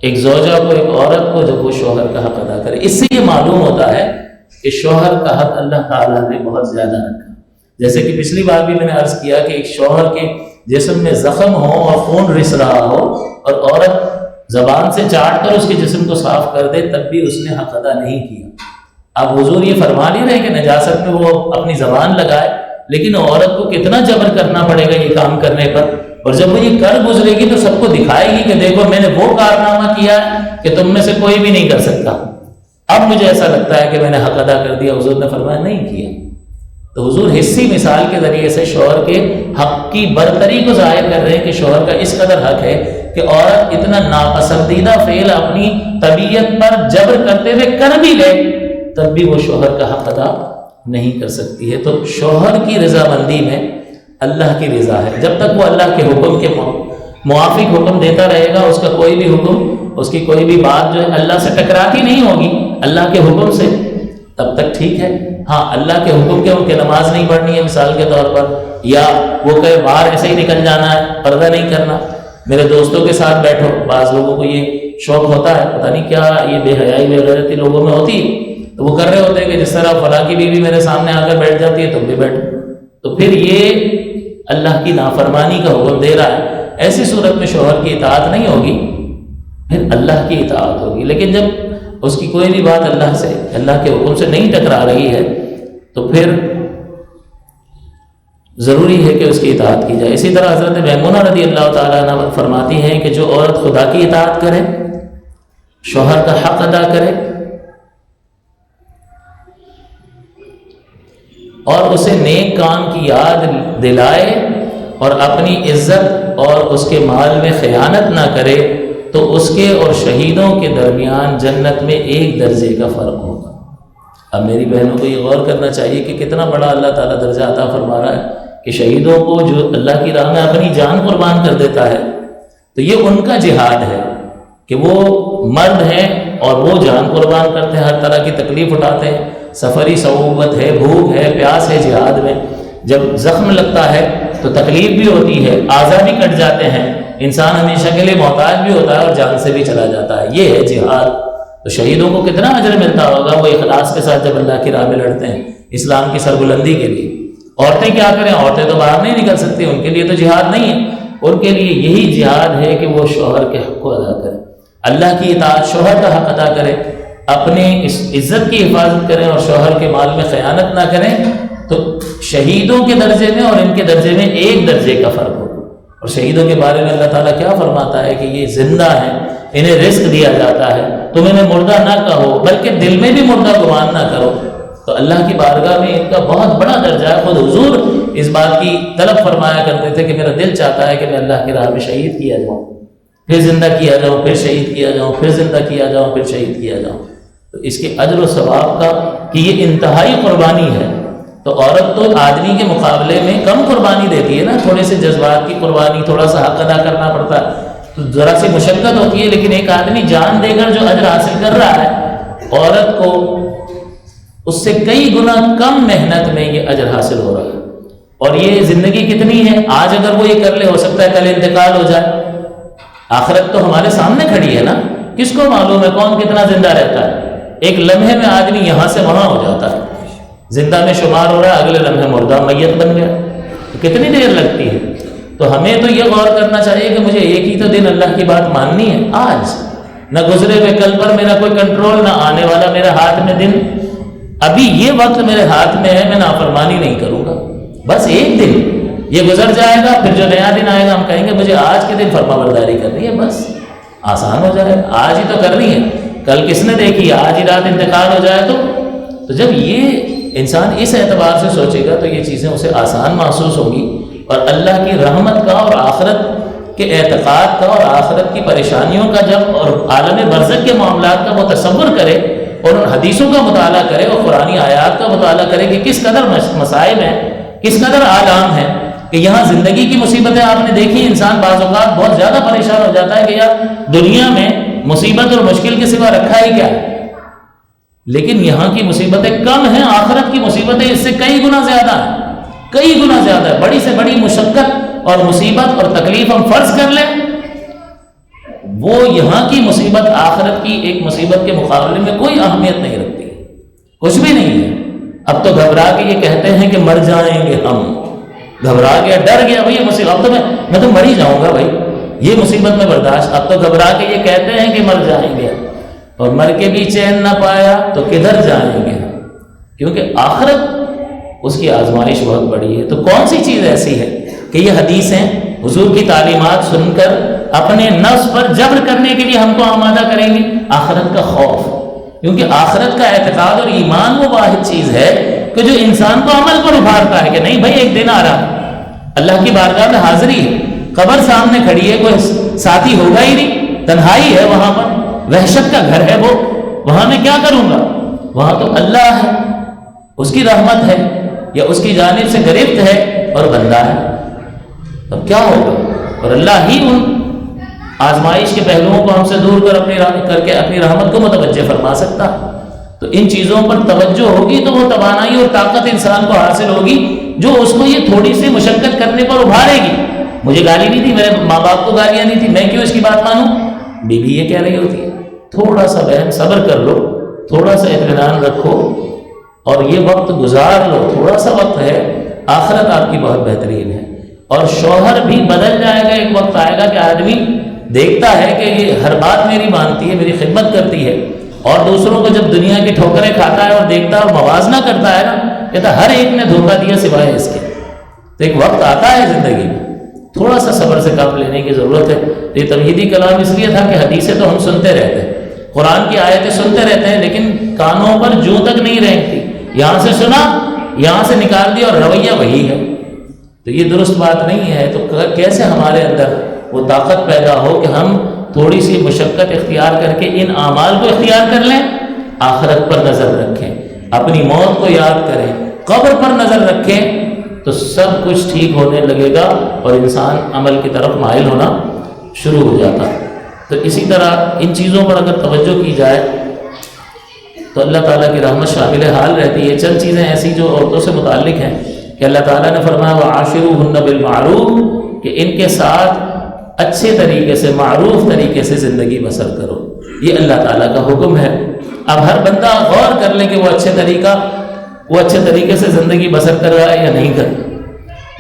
ایک زوجہ کو، ایک عورت کو، جب وہ شوہر کا حق ادا کرے۔ اس سے یہ معلوم ہوتا ہے کہ شوہر کا حق اللہ تعالیٰ نے بہت زیادہ رکھا، جیسے کہ پچھلی بار بھی میں نے عرض کیا کہ ایک شوہر کے جسم میں زخم ہو اور خون رس رہا ہو اور عورت زبان سے چاٹ کر اس کے جسم کو صاف کر دے، تب بھی اس نے حق ادا نہیں کیا۔ اب حضور یہ فرما نہیں رہے کہ نجاست میں وہ اپنی زبان لگائے، لیکن عورت کو کتنا جبر کرنا پڑے گا یہ کام کرنے پر، اور جب وہ یہ کر گزرے گی تو سب کو دکھائے گی کہ دیکھو میں نے وہ کارنامہ کیا ہے کہ تم میں سے کوئی بھی نہیں کر سکتا، اب مجھے ایسا لگتا ہے کہ میں نے حق ادا کر دیا۔ حضور نے فرمایا نہیں کیا۔ تو حضور حصی مثال کے ذریعے سے شوہر کے حق کی برتری کو ظاہر کر رہے ہیں کہ شوہر کا اس قدر حق ہے کہ عورت اتنا ناپسندیدہ فعل اپنی طبیعت پر جبر کرتے ہوئے کر بھی لے تب بھی وہ شوہر کا حق ادا نہیں کر سکتی ہے۔ تو شوہر کی رضامندی میں اللہ کی رضا ہے، جب تک وہ اللہ کے حکم کے موافق حکم دیتا رہے گا، اس کا کوئی بھی حکم، اس کی کوئی بھی بات جو ہے اللہ سے ٹکراتی نہیں ہوگی، اللہ کے حکم سے، تب تک ٹھیک ہے۔ ہاں اللہ کے حکم کے ان کے نماز نہیں پڑھنی ہے مثال کے طور پر، یا وہ کہیں باہر ایسے ہی نکل جانا ہے، پردہ نہیں کرنا، میرے دوستوں کے ساتھ بیٹھو، بعض لوگوں کو یہ شوق ہوتا ہے، پتہ نہیں کیا یہ بے حیائی بے غیرتی لوگوں میں ہوتی ہے، تو وہ کر رہے ہوتے ہیں کہ جس طرح فلاں کی بیوی میرے سامنے آ کر بیٹھ جاتی ہے تم بھی بیٹھو، تو پھر یہ اللہ کی نافرمانی کا حکم دے رہا ہے۔ ایسی صورت میں شوہر کی اطاعت نہیں ہوگی، پھر اللہ کی اطاعت ہوگی۔ لیکن جب اس کی کوئی بھی بات اللہ کے حکم سے نہیں ٹکرا رہی ہے تو پھر ضروری ہے کہ اس کی اطاعت کی جائے۔ اسی طرح حضرت میمونہ رضی اللہ تعالیٰ عنہ فرماتی ہیں کہ جو عورت خدا کی اطاعت کرے، شوہر کا حق ادا کرے، اور اسے نیک کام کی یاد دلائے اور اپنی عزت اور اس کے مال میں خیانت نہ کرے تو اس کے اور شہیدوں کے درمیان جنت میں 1 درجے کا فرق ہوگا۔ اب میری بہنوں کو یہ غور کرنا چاہیے کہ کتنا بڑا اللہ تعالیٰ درجہ عطا فرما رہا ہے کہ شہیدوں کو جو اللہ کی راہ میں اپنی جان قربان کر دیتا ہے تو یہ ان کا جہاد ہے کہ وہ مرد ہیں اور وہ جان قربان کرتے ہیں، ہر طرح کی تکلیف اٹھاتے ہیں، سفری صعوبت ہے، بھوک ہے، پیاس ہے جہاد میں، جب زخم لگتا ہے تو تکلیف بھی ہوتی ہے، اعضاء بھی کٹ جاتے ہیں، انسان ہمیشہ کے لیے محتاج بھی ہوتا ہے اور جان سے بھی چلا جاتا ہے، یہ ہے جہاد۔ تو شہیدوں کو کتنا اجر ملتا ہوگا وہ اخلاص کے ساتھ جب اللہ کی راہ میں لڑتے ہیں اسلام کی سربلندی کے لیے۔ عورتیں کیا کریں؟ عورتیں تو باہر نہیں نکل سکتی، ان کے لیے تو جہاد نہیں ہے، ان کے لیے یہی جہاد ہے کہ وہ شوہر کے حق کو ادا کریں، اللہ کی اطاعت، شوہر کا حق ادا کریں، اپنے اس عزت کی حفاظت کریں اور شوہر کے مال میں خیانت نہ کریں، تو شہیدوں کے درجے میں اور ان کے درجے میں 1 درجے کا فرق ہوگا۔ اور شہیدوں کے بارے میں اللہ تعالیٰ کیا فرماتا ہے کہ یہ زندہ ہیں، انہیں رزق دیا جاتا ہے، تم انہیں مردہ نہ کہو بلکہ دل میں بھی مردہ گمان نہ کرو۔ تو اللہ کی بارگاہ میں ان کا بہت بڑا درجہ ہے۔ خود حضور اس بات کی طلب فرمایا کرتے تھے کہ میرا دل چاہتا ہے کہ میں اللہ کی راہ میں شہید کیا جاؤں، پھر زندہ کیا جاؤں، پھر شہید کیا جاؤں، پھر زندہ کیا جاؤں، پھر شہید کیا جاؤں۔ تو اس کے اجر و ثواب کا کہ یہ انتہائی قربانی ہے۔ تو عورت تو آدمی کے مقابلے میں کم قربانی دیتی ہے نا، تھوڑے سے جذبات کی قربانی، تھوڑا سا حق ادا کرنا پڑتا ہے تو ذرا سی مشقت ہوتی ہے، لیکن ایک آدمی جان دے کر جو اجر حاصل کر رہا ہے، عورت کو اس سے کئی گنا کم محنت میں یہ اجر حاصل ہو رہا ہے۔ اور یہ زندگی کتنی ہے، آج اگر وہ یہ کر لے ہو سکتا ہے کل انتقال ہو جائے۔ آخرت تو ہمارے سامنے کھڑی ہے نا، کس کو معلوم ہے کون کتنا زندہ رہتا ہے؟ ایک لمحے میں آدمی یہاں سے وہاں ہو جاتا ہے، زندہ میں شمار ہو رہا ہے، اگلے لمحے مردہ میت بن گیا، تو کتنی دیر لگتی ہے؟ تو ہمیں تو یہ غور کرنا چاہیے کہ مجھے ایک ہی تو دن اللہ کی بات ماننی ہے، آج، نہ گزرے ہوئے کل پر میرا کوئی کنٹرول، نہ آنے والا میرے ہاتھ میں دن، ابھی یہ وقت میرے ہاتھ میں ہے، میں نافرمانی نہیں کروں گا، بس ایک دن یہ گزر جائے گا، پھر جو نیا دن آئے گا ہم کہیں گے مجھے آج کے دن فرما برداری کرنی ہے، بس آسان ہو جائے، آج ہی تو کرنی ہے، کل کس نے دیکھی، آج ہی رات انتقال ہو جائے تو جب یہ انسان اس اعتبار سے سوچے گا تو یہ چیزیں اسے آسان محسوس ہوگی، اور اللہ کی رحمت کا اور آخرت کے اعتقاد کا اور آخرت کی پریشانیوں کا جب اور عالم برزخ کے معاملات کا وہ تصور کرے اور ان حدیثوں کا مطالعہ کرے اور قرآنی آیات کا مطالعہ کرے کہ کس قدر مصائب ہیں، کس قدر آلام ہیں، کہ یہاں زندگی کی مصیبتیں آپ نے دیکھی، انسان بعض اوقات بہت زیادہ پریشان ہو جاتا ہے کہ یار دنیا میں مصیبت اور مشکل کے سوا رکھا ہی کیا ہے، لیکن یہاں کی مصیبتیں کم ہیں، آخرت کی مصیبتیں اس سے کئی گنا زیادہ ہیں، کئی گنا زیادہ ہے۔ بڑی سے بڑی مشقت اور مصیبت اور تکلیف ہم فرض کر لیں، وہ یہاں کی مصیبت آخرت کی ایک مصیبت کے مقابلے میں کوئی اہمیت نہیں رکھتی، کچھ بھی نہیں ہے۔ اب تو گھبرا کے یہ کہتے ہیں کہ مر جائیں گے، ہم گھبرا گیا، ڈر گیا، بھائی یہ مصیبت، اب تو میں تو مر ہی جاؤں گا بھائی، یہ مصیبت میں برداشت، اب تو گھبرا کے یہ کہتے ہیں کہ مر جائیں گے، اور مر کے بھی چین نہ پایا تو کدھر جائیں گے، کیونکہ آخرت اس کی آزمائش بہت بڑی ہے۔ تو کون سی چیز ایسی ہے کہ یہ حدیثیں حضور کی تعلیمات سن کر اپنے نفس پر جبر کرنے کے لیے ہم کو آمادہ کریں گی؟ آخرت کا خوف، کیونکہ آخرت کا اعتقاد اور ایمان وہ واحد چیز ہے کہ جو انسان کو عمل پر ابھارتا ہے کہ نہیں بھائی ایک دن آ رہا ہے، اللہ کی بارگاہ میں حاضری ہے، قبر سامنے کھڑی ہے، کوئی ساتھی ہوگا ہی نہیں، تنہائی ہے وہاں پر، وحشت کا گھر ہے وہ، وہاں میں کیا کروں گا؟ وہاں تو اللہ ہے، اس کی رحمت ہے یا اس کی جانب سے گرفت ہے اور بندہ ہے، اب کیا ہوگا؟ اور اللہ ہی ان آزمائش کے پہلوؤں کو ہم سے دور کر کے اپنی رحمت کو متوجہ فرما سکتا۔ تو ان چیزوں پر توجہ ہوگی تو وہ توانائی اور طاقت انسان کو حاصل ہوگی جو اس کو یہ تھوڑی سی مشقت کرنے پر ابھارے گی۔ مجھے گالی نہیں تھی، میرے ماں باپ کو گالیاں نہیں تھی، میں کیوں اس کی بات مانوں؟ بیوی یہ کہہ رہی ہوتی ہے، تھوڑا سا بہن صبر کر لو، تھوڑا سا اطمینان رکھو اور یہ وقت گزار لو، تھوڑا سا وقت ہے، آخرت آپ کی بہت بہترین ہے۔ اور شوہر بھی بدل جائے گا، ایک وقت آئے گا کہ آدمی دیکھتا ہے کہ یہ ہر بات میری مانتی ہے، میری خدمت کرتی ہے، اور دوسروں کو جب دنیا کی ٹھوکریں کھاتا ہے اور دیکھتا ہے اور موازنہ کرتا ہے نا، کہتا ہر ایک نے دھوکہ دیا سوائے اس کے۔ تو ایک وقت آتا ہے زندگی میں، تھوڑا سا صبر سے کام لینے کی ضرورت ہے۔ یہ تمہیدی کلام اس لیے تھا کہ حدیثیں تو ہم سنتے رہتے ہیں، قرآن کی آیتیں سنتے رہتے ہیں، لیکن کانوں پر جوں تک نہیں رینگتی، یہاں سے سنا یہاں سے نکال دیا اور رویہ وہی ہے، تو یہ درست بات نہیں ہے۔ تو کیسے ہمارے اندر وہ طاقت پیدا ہو کہ ہم تھوڑی سی مشقت اختیار کر کے ان اعمال کو اختیار کر لیں، آخرت پر نظر رکھیں، اپنی موت کو یاد کریں، قبر پر نظر رکھیں، تو سب کچھ ٹھیک ہونے لگے گا اور انسان عمل کی طرف مائل ہونا شروع ہو جاتا۔ تو اسی طرح ان چیزوں پر اگر توجہ کی جائے تو اللہ تعالیٰ کی رحمت شامل حال رہتی ہے۔ چند چیزیں ایسی جو عورتوں سے متعلق ہیں کہ اللہ تعالیٰ نے فرمایا وَعَاشِرُوهُنَّ بِالْمَعْرُوفِ، کہ ان کے ساتھ اچھے طریقے سے، معروف طریقے سے زندگی بسر کرو، یہ اللہ تعالیٰ کا حکم ہے۔ اب ہر بندہ غور کر لے کہ وہ اچھے طریقے سے زندگی بسر کر رہا ہے یا نہیں کر رہا۔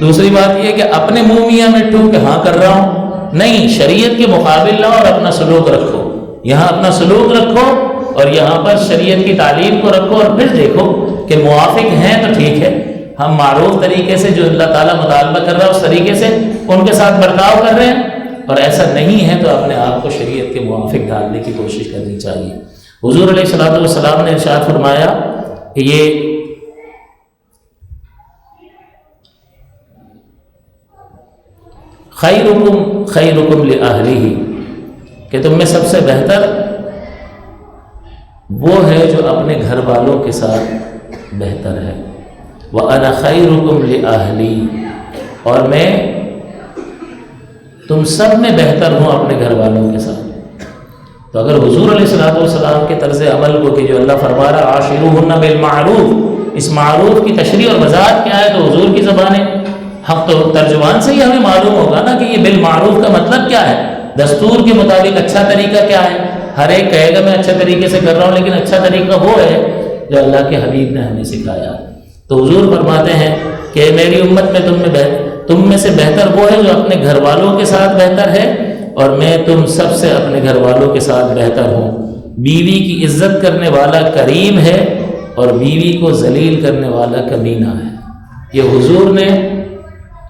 دوسری بات یہ کہ اپنے منہ میاں مٹھو کہ ہاں کر رہا ہوں، نہیں، شریعت کے مقابل لاؤ اور اپنا سلوک رکھو، یہاں اپنا سلوک رکھو اور یہاں پر شریعت کی تعلیم کو رکھو، اور پھر دیکھو کہ موافق ہیں تو ٹھیک ہے، ہم معروف طریقے سے جو اللہ تعالیٰ مطالبہ کر رہا ہے اس طریقے سے ان کے ساتھ برتاؤ کر رہے ہیں، اور ایسا نہیں ہے تو اپنے آپ کو شریعت کے موافق ڈالنے کی کوشش کرنی چاہیے۔ حضور علیہ الصلوۃ والسلام نے ارشاد فرمایا کہ یہ خیرکم لأہلہ، کہ تم میں سب سے بہتر وہ ہے جو اپنے گھر والوں کے ساتھ بہتر ہے، وَأَنَا خَيْرُكُمْ لِأَهْلِي، اور میں تم سب میں بہتر ہوں اپنے گھر والوں کے ساتھ۔ تو اگر حضور علیہ الصلوۃ والسلام کے طرز عمل کو کہ جو اللہ فرما رہا عاشروہن بالمعروف، اس معروف کی تشریح اور وضاحت کیا ہے، تو حضور کی زبان حق تو ترجمان سے ہی ہمیں معلوم ہوگا نا کہ یہ بالمعروف کا مطلب کیا ہے، دستور کے مطابق اچھا طریقہ کیا ہے۔ ہر ایک کہے گا میں اچھے طریقے سے کر رہا ہوں، لیکن اچھا طریقہ وہ ہے جو اللہ کے حبیب نے ہمیں سکھایا۔ تو حضور فرماتے ہیں کہ میری امت میں تم میں سے بہتر وہ ہے جو اپنے گھر والوں کے ساتھ بہتر ہے، اور میں تم سب سے اپنے گھر والوں کے ساتھ بہتر ہوں۔ بیوی کی عزت کرنے والا کریم ہے اور بیوی کو ذلیل کرنے والا کمینہ ہے۔ یہ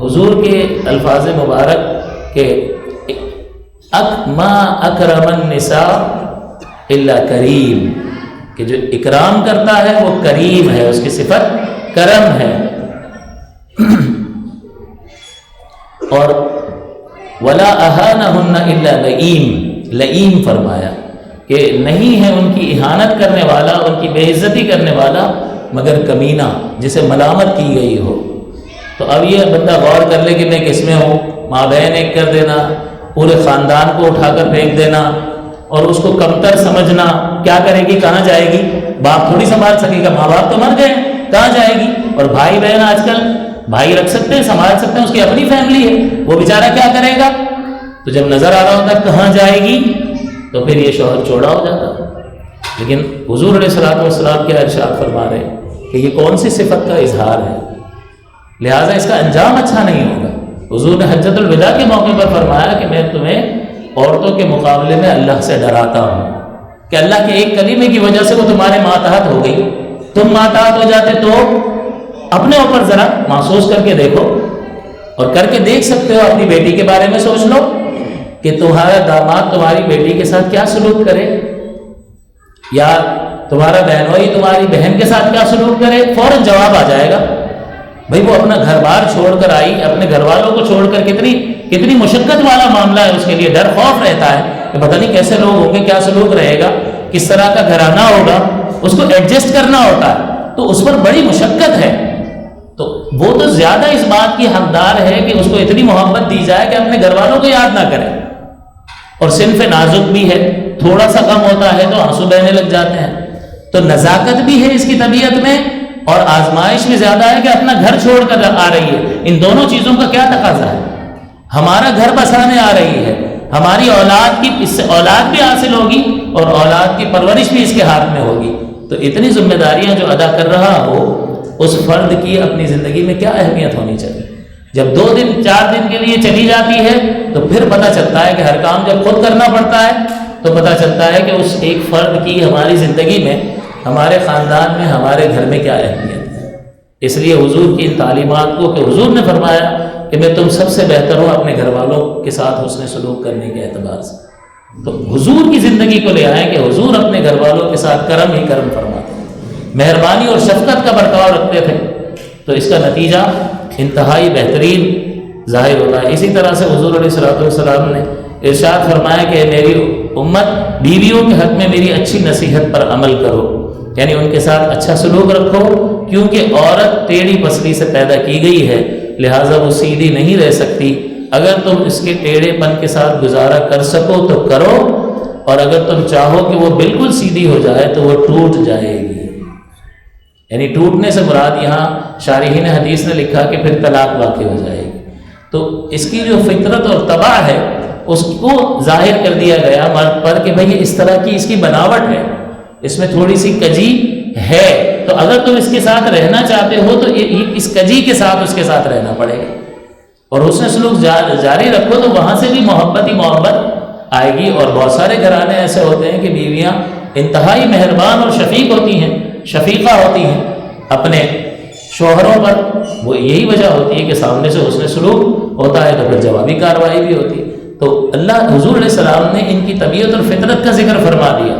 حضور کے الفاظ مبارک کہ ما اکرم النساء الا کریم، کہ جو اکرام کرتا ہے وہ کریم ہے، اس کی صفت کرم ہے۔ اور ولا اہانہن الا لئیم، لئیم فرمایا کہ نہیں ہے ان کی اہانت کرنے والا، ان کی بے عزتی کرنے والا مگر کمینہ، جسے ملامت کی گئی ہو۔ تو اب یہ بندہ غور کر لے کہ میں کس میں ہوں، ماں بہن ایک کر دینا، پورے خاندان کو اٹھا کر پھینک دینا اور اس کو کمتر سمجھنا، کیا کرے گی، کہاں جائے گی، باپ تھوڑی سنبھال سکے گا، ماں باپ تو مر گئے، کہاں جائے گی، اور بھائی بہن آج کل بھائی رکھ سکتے ہیں، سنبھال سکتے ہیں، اس کی اپنی فیملی ہے، وہ بیچارہ کیا کرے گا۔ تو جب نظر آ رہا ہوتا ہے کہاں جائے گی تو پھر یہ شوہر چھوڑا ہو جاتا۔ لیکن حضور علیہ الصلوۃ والسلام کیا ارشاد فرما رہے کہ یہ کون سی صفت کا اظہار ہے، لہٰذا اس کا انجام اچھا نہیں ہوگا۔ حضور نے حجۃ الوداع کے موقع پر فرمایا کہ میں تمہیں عورتوں کے مقابلے میں اللہ سے ڈراتا ہوں کہ اللہ کے ایک کلمے کی وجہ سے وہ تمہارے ماتحت ہو گئی، تم ماتحت ہو جاتے تو اپنے اوپر ذرا محسوس کر کے دیکھو، اور کر کے دیکھ سکتے ہو، اپنی بیٹی کے بارے میں سوچ لو کہ تمہارا داماد تمہاری بیٹی کے ساتھ کیا سلوک کرے، یا تمہارا بہنوئی تمہاری بہن کے ساتھ کیا سلوک کرے، فوراً جواب آ جائے گا۔ بھائی وہ اپنا گھر بار چھوڑ کر آئی، اپنے گھر والوں کو چھوڑ کر کتنی مشقت والا معاملہ ہے، اس کے لیے ڈر خوف رہتا ہے کہ پتہ نہیں کیسے لوگ ہوں گے، کیا سلوک رہے گا، کس طرح کا گھرانہ ہوگا، اس کو ایڈجسٹ کرنا ہوتا ہے، تو اس پر بڑی مشقت ہے۔ تو وہ تو زیادہ اس بات کی حقدار ہے کہ اس کو اتنی محبت دی جائے کہ اپنے گھر والوں کو یاد نہ کرے، اور صنف نازک بھی ہے، تھوڑا سا کم ہوتا ہے تو آنسو بہنے لگ جاتے ہیں۔ تو نزاکت بھی ہے اس کی طبیعت میں، اور آزمائش بھی زیادہ ہے کہ اپنا گھر چھوڑ کر آ رہی ہے۔ ان دونوں چیزوں کا کیا تقاضا ہے، ہمارا گھر بسانے آ رہی ہے، ہماری اولاد کی اس سے اولاد بھی حاصل ہوگی اور اولاد کی پرورش بھی اس کے ہاتھ میں ہوگی۔ تو اتنی ذمہ داریاں جو ادا کر رہا ہو، اس فرد کی اپنی زندگی میں کیا اہمیت ہونی چاہیے۔ جب 2 دن 4 دن کے لیے چلی جاتی ہے تو پھر پتہ چلتا ہے کہ ہر کام جب خود کرنا پڑتا ہے تو پتہ چلتا ہے کہ اس ایک فرد کی ہماری زندگی میں، ہمارے خاندان میں، ہمارے گھر میں کیا اہمیت ہے۔ اس لیے حضور کی ان تعلیمات کو کہ حضور نے فرمایا کہ میں تم سب سے بہتر ہوں اپنے گھر والوں کے ساتھ حسن سلوک کرنے کے اعتبار سے، تو حضور کی زندگی کو لے آئیں کہ حضور اپنے گھر والوں کے ساتھ کرم ہی کرم فرماتے، مہربانی اور شفقت کا برتاؤ رکھتے تھے۔ تو اس کا نتیجہ انتہائی بہترین ظاہر ہوتا ہے۔ اسی طرح سے حضور علیہ الصلوۃ والسلام نے ارشاد فرمایا کہ میری امت بیویوں کے حق میں میری اچھی نصیحت پر عمل کرو، یعنی ان کے ساتھ اچھا سلوک رکھو، کیونکہ عورت ٹیڑھی پسلی سے پیدا کی گئی ہے، لہٰذا وہ سیدھی نہیں رہ سکتی۔ اگر تم اس کے ٹیڑھے پن کے ساتھ گزارا کر سکو تو کرو، اور اگر تم چاہو کہ وہ بالکل سیدھی ہو جائے تو وہ ٹوٹ جائے گی۔ یعنی ٹوٹنے سے مراد یہاں شارحین حدیث نے لکھا کہ پھر طلاق واقع ہو جائے گی۔ تو اس کی جو فطرت اور طبع ہے اس کو ظاہر کر دیا گیا مرد پر کہ بھئی اس طرح کی اس کی بناوٹ ہے، اس میں تھوڑی سی کجی ہے، تو اگر تم اس کے ساتھ رہنا چاہتے ہو تو اس کجی کے ساتھ اس کے ساتھ رہنا پڑے گا، اور حسن سلوک جاری رکھو تو وہاں سے بھی محبت ہی محبت آئے گی۔ اور بہت سارے گھرانے ایسے ہوتے ہیں کہ بیویاں انتہائی مہربان اور شفیق ہوتی ہیں، شفیقہ ہوتی ہیں اپنے شوہروں پر، وہ یہی وجہ ہوتی ہے کہ سامنے سے حسن سلوک ہوتا ہے تو پھر جوابی کارروائی بھی ہوتی ہے۔ تو اللہ حضور علیہ السلام نے ان کی طبیعت اور فطرت کا ذکر فرما دیا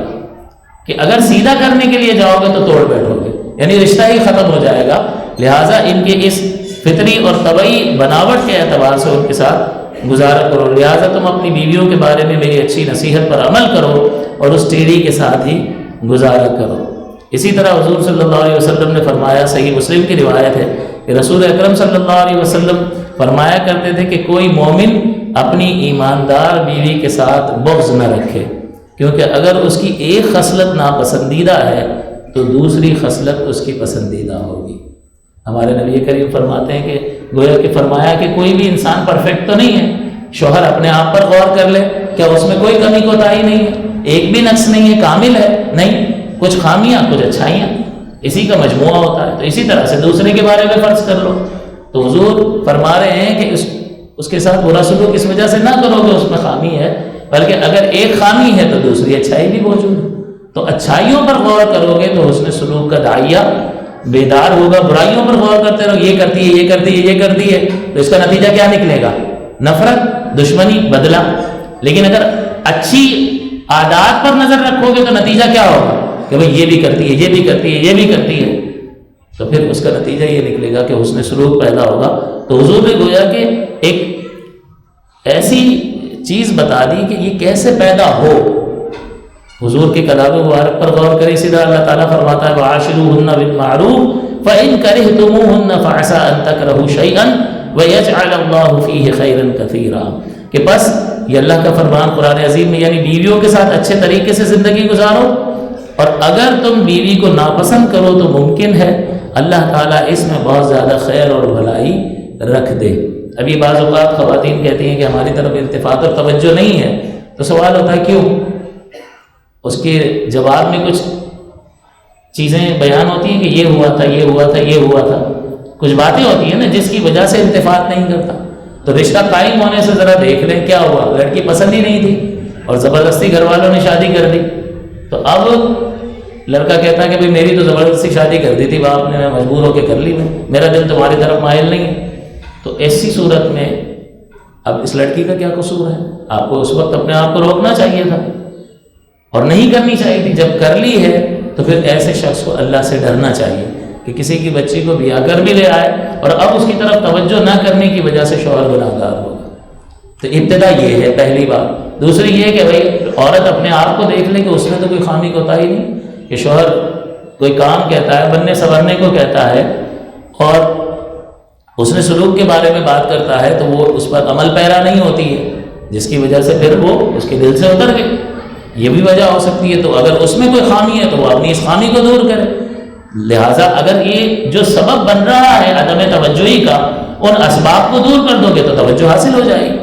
کہ اگر سیدھا کرنے کے لیے جاؤ گے تو توڑ بیٹھو گے، یعنی رشتہ ہی ختم ہو جائے گا، لہٰذا ان کے اس فطری اور طبعی بناوٹ کے اعتبار سے ان کے ساتھ گزارا کرو، لہٰذا تم اپنی بیویوں کے بارے میں میری اچھی نصیحت پر عمل کرو اور اس ٹیڑھی کے ساتھ ہی گزارا کرو۔ اسی طرح حضور صلی اللہ علیہ وسلم نے فرمایا، صحیح مسلم کی روایت ہے کہ رسول اکرم صلی اللہ علیہ وسلم فرمایا کرتے تھے کہ کوئی مومن اپنی ایماندار بیوی کے ساتھ بغض نہ رکھے، کیونکہ اگر اس کی ایک خصلت ناپسندیدہ ہے تو دوسری خصلت اس کی پسندیدہ ہوگی۔ ہمارے نبی کریم فرماتے ہیں کہ گویا کہ فرمایا کہ کوئی بھی انسان پرفیکٹ تو نہیں ہے، شوہر اپنے آپ پر غور کر لے، کیا اس میں کوئی کمی کوتاہی نہیں ہے، ایک بھی نقص نہیں ہے، کامل ہے نہیں، کچھ خامیاں کچھ اچھائیاں، اسی کا مجموعہ ہوتا ہے۔ تو اسی طرح سے دوسرے کے بارے میں فرض کر لو، تو حضور فرما رہے ہیں کہ اس کے ساتھ برا سلوک اس وجہ سے نہ کرو کہ اس میں خامی ہے، بلکہ اگر ایک خامی ہے تو دوسری اچھائی بھی موجود ہے، تو اچھائیوں پر غور کرو گے تو حسن سلوک کا داعیہ بیدار ہوگا، برائیوں پر غور کرتے رہو، یہ کرتی ہے یہ کرتی ہے یہ کرتی ہے، تو اس کا نتیجہ کیا نکلے گا؟ نفرت، دشمنی، بدلہ۔ لیکن اگر اچھی عادات پر نظر رکھو گے تو نتیجہ کیا ہوگا کہ بھئی یہ بھی کرتی ہے یہ بھی کرتی ہے یہ بھی کرتی ہے، تو پھر اس کا نتیجہ یہ نکلے گا کہ حسن سلوک پیدا ہوگا۔ تو حضور نے گویا کہ ایک ایسی چیز بتا دی کہ یہ کیسے پیدا ہو۔ حضور کے کلام مبارک پر غور کریں، سیدھا اللہ تعالیٰ فرماتا ہے وَعَاشِرُوهُنَّ بِالْمَعْرُوفِ فَإِنْ كَرِهْتُمُوهُنَّ فَعَسَىٰ أَن تَكْرَهُوا شَيْئًا وَيَجْعَلَ اللَّهُ فِيهِ خَيْرًا كَثِيرًا، کہ بس یہ اللہ کا فرمان قرآن عظیم میں، یعنی بیویوں کے ساتھ اچھے طریقے سے زندگی گزارو، اور اگر تم بیوی کو ناپسند کرو تو ممکن ہے اللہ تعالیٰ اس میں بہت زیادہ خیر اور بھلائی رکھ دے۔ ابھی بعض اوقات خواتین کہتی ہیں کہ ہماری طرف التفات اور توجہ نہیں ہے، تو سوال ہوتا ہے کیوں؟ اس کے جواب میں کچھ چیزیں بیان ہوتی ہیں کہ یہ ہوا تھا یہ ہوا تھا یہ ہوا تھا، کچھ باتیں ہوتی ہیں نا جس کی وجہ سے التفات نہیں کرتا۔ تو رشتہ قائم ہونے سے ذرا دیکھ لیں کیا ہوا، لڑکی پسند ہی نہیں تھی اور زبردستی گھر والوں نے شادی کر دی، تو اب لڑکا کہتا ہے کہ بھئی میری تو زبردستی شادی کر دی تھی باپ نے، میں مجبور ہو کے کر لی، میرا دل تمہاری طرف مائل نہیں ہے۔ تو ایسی صورت میں اب اس لڑکی کا کیا قصور ہے؟ آپ کو اس وقت اپنے آپ کو روکنا چاہیے تھا اور نہیں کرنی چاہیے تھی۔ جب کر لی ہے تو پھر ایسے شخص کو اللہ سے ڈرنا چاہیے کہ کسی کی بچی کو بیاہ کر بھی لے آئے اور اب اس کی طرف توجہ نہ کرنے کی وجہ سے شوہر گناہگار ہوگا۔ تو ابتدا یہ ہے پہلی بات۔ دوسری یہ کہ بھائی عورت اپنے آپ کو دیکھ لے کہ اس میں تو کوئی خامی کوتاہی نہیں، کہ شوہر کوئی کام کہتا ہے، بننے سنورنے کو کہتا ہے اور حسن سلوک کے بارے میں بات کرتا ہے تو وہ اس پر عمل پیرا نہیں ہوتی ہے، جس کی وجہ سے پھر وہ اس کے دل سے اتر گئی، یہ بھی وجہ ہو سکتی ہے۔ تو اگر اس میں کوئی خامی ہے تو وہ اپنی اس خامی کو دور کرے۔ لہٰذا اگر یہ جو سبب بن رہا ہے عدم توجہی کا، ان اسباب کو دور کر دو گے تو توجہ حاصل ہو جائے گی۔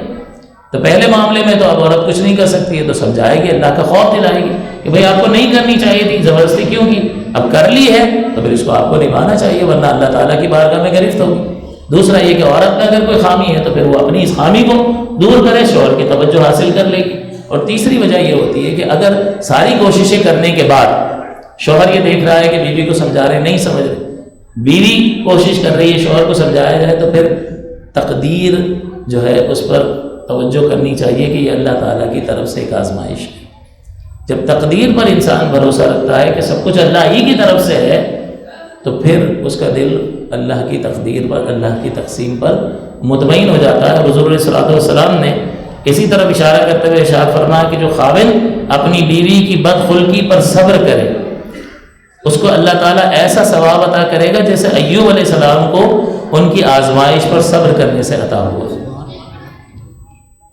تو پہلے معاملے میں تو اب عورت کچھ نہیں کر سکتی ہے، تو سمجھائے گی، اللہ کا خوف دلائے گی کہ بھئی آپ کو نہیں کرنی چاہیے تھی، زبردستی کیوں کی؟ اب کر لی ہے تو پھر اس کو آپ کو نبھانا چاہیے، ورنہ اللہ تعالیٰ کی بارگاہ میں گرفت ہوگی۔ دوسرا یہ کہ عورت میں اگر کوئی خامی ہے تو پھر وہ اپنی اس خامی کو دور کرے، شوہر کی توجہ حاصل کر لے گی۔ اور تیسری وجہ یہ ہوتی ہے کہ اگر ساری کوششیں کرنے کے بعد شوہر یہ دیکھ رہا ہے کہ بیوی کو سمجھا رہے نہیں سمجھ رہے، بیوی کوشش کر رہی ہے شوہر کو سمجھایا جائے، تو پھر تقدیر جو ہے اس پر توجہ کرنی چاہیے کہ یہ اللہ تعالیٰ کی طرف سے ایک آزمائش ہے۔ جب تقدیر پر انسان بھروسہ رکھتا ہے کہ سب کچھ اللہ ہی کی طرف سے ہے، تو پھر اس کا دل اللہ کی تقدیر پر، اللہ کی تقسیم پر مطمئن ہو جاتا ہے۔ حضور علیہ الصلوۃ والسلام نے اسی طرف اشارہ کرتے ہوئے ارشاد فرمایا کہ جو خاوند اپنی بیوی کی بدخلقی پر صبر کرے اس کو اللہ تعالیٰ ایسا ثواب عطا کرے گا جیسے ایوب علیہ السلام کو ان کی آزمائش پر صبر کرنے سے عطا ہوا۔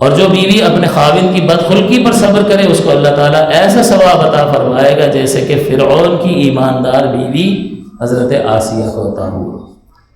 اور جو بیوی اپنے خاوند کی بدخلقی پر صبر کرے اس کو اللہ تعالیٰ ایسا ثواب عطا فرمائے گا جیسے کہ فرعون کی ایماندار بیوی حضرت آسیہ کو عطا ہوا۔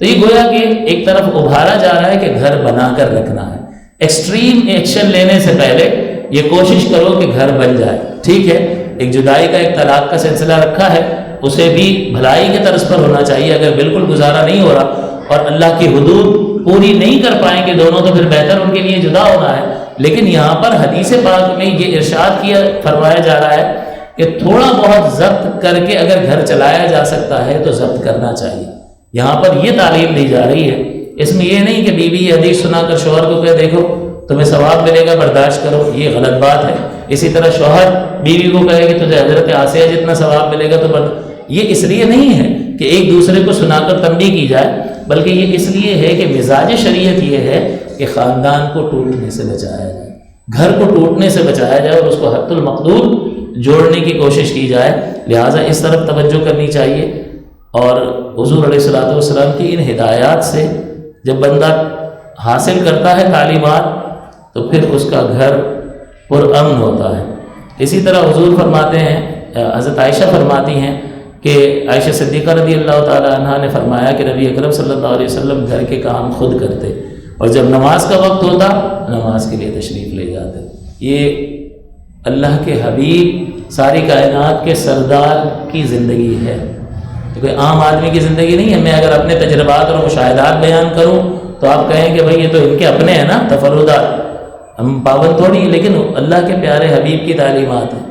تو یہ گویا کہ ایک طرف ابھارا جا رہا ہے کہ گھر بنا کر رکھنا ہے، ایکسٹریم ایکشن لینے سے پہلے یہ کوشش کرو کہ گھر بن جائے۔ ٹھیک ہے، ایک جدائی کا ایک طلاق کا سلسلہ رکھا ہے، اسے بھی بھلائی کے طرز پر ہونا چاہیے۔ اگر بالکل گزارا نہیں ہو رہا اور اللہ کی حدود پوری نہیں کر پائیں گے دونوں تو پھر بہتر ان کے لیے جدا ہونا ہے۔ لیکن یہاں پر حدیث پاک میں یہ ارشاد فرمایا جا رہا ہے کہ تھوڑا بہت ضبط کر کے اگر گھر چلایا جا سکتا ہے تو ضبط کرنا چاہیے۔ یہاں پر یہ تعلیم دی جا رہی ہے، اس میں یہ نہیں کہ بیوی یہ حدیث سنا کر شوہر کو کہ دیکھو تمہیں ثواب ملے گا برداشت کرو، یہ غلط بات ہے۔ اسی طرح شوہر بیوی کو کہے کہ تجھے حضرت آسیہ جتنا ثواب ملے گا تو یہ اس لیے نہیں ہے کہ ایک دوسرے کو سنا کر تنبیہ کی جائے، بلکہ یہ اس لیے ہے کہ مزاج شریعت یہ ہے کہ خاندان کو ٹوٹنے سے بچایا جائے، گھر کو ٹوٹنے سے بچایا جائے اور اس کو حد المقدور جوڑنے کی کوشش کی جائے۔ لہٰذا اس طرف توجہ کرنی چاہیے۔ اور حضور علیہ الصلوۃ والسلام کی ان ہدایات سے جب بندہ حاصل کرتا ہے تعلیمات تو پھر اس کا گھر پرامن ہوتا ہے۔ اسی طرح حضور فرماتے ہیں، حضرت عائشہ فرماتی ہیں کہ عائشہ صدیقہ رضی اللہ تعالی عنہا نے فرمایا کہ نبی اکرم صلی اللہ علیہ وسلم گھر کے کام خود کرتے اور جب نماز کا وقت ہوتا نماز کے لیے تشریف لے جاتے۔ یہ اللہ کے حبیب ساری کائنات کے سردار کی زندگی ہے، تو کوئی عام آدمی کی زندگی نہیں ہے۔ میں اگر اپنے تجربات اور مشاہدات بیان کروں تو آپ کہیں کہ بھائی یہ تو ان کے اپنے ہیں نا تفردات، ہم پابند تھوڑی ہیں، لیکن اللہ کے پیارے حبیب کی تعلیمات ہیں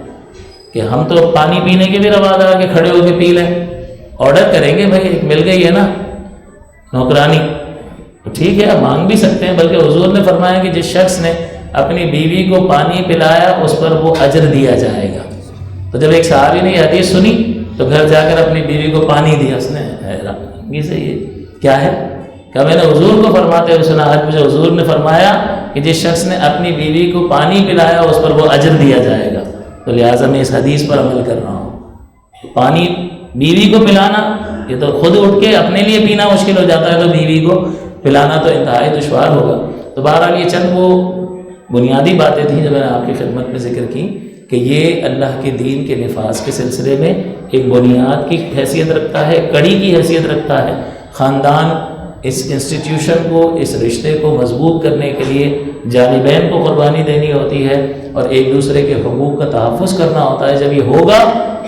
کہ ہم تو پانی پینے کے بھی روادار کے کھڑے ہو کے پی لیں، آرڈر کریں گے بھائی ایک مل گئی ہے نا نوکرانی، تو ٹھیک ہے آپ مانگ بھی سکتے ہیں۔ بلکہ حضور نے فرمایا کہ جس شخص نے اپنی بیوی کو پانی پلایا اس پر وہ اجر دیا جائے گا۔ تو جب ایک صحابی نے یہ حدیث سنی تو گھر جا کر اپنی بیوی کو پانی دیا، اس نے حیرانگی سے یہ کیا ہے، کہ میں نے حضور کو فرماتے ہوئے سنا، آج مجھے حضور نے فرمایا کہ جس شخص نے اپنی بیوی کو پانی پلایا اس پر وہ اجر دیا جائے گا، تو لہٰذا میں اس حدیث پر عمل کر رہا ہوں۔ پانی بیوی کو پلانا یہ تو خود اٹھ کے اپنے لیے پینا مشکل ہو جاتا ہے، تو بیوی کو پلانا تو انتہائی دشوار ہوگا۔ تو بہرحال یہ چند وہ بنیادی باتیں تھیں جو میں نے آپ کی خدمت میں ذکر کی کہ یہ اللہ کے دین کے نفاذ کے سلسلے میں ایک بنیاد کی حیثیت رکھتا ہے، کڑی کی حیثیت رکھتا ہے۔ خاندان اس انسٹیٹیوشن کو، اس رشتے کو مضبوط کرنے کے لیے جانبین کو قربانی دینی ہوتی ہے اور ایک دوسرے کے حقوق کا تحفظ کرنا ہوتا ہے۔ جب یہ ہوگا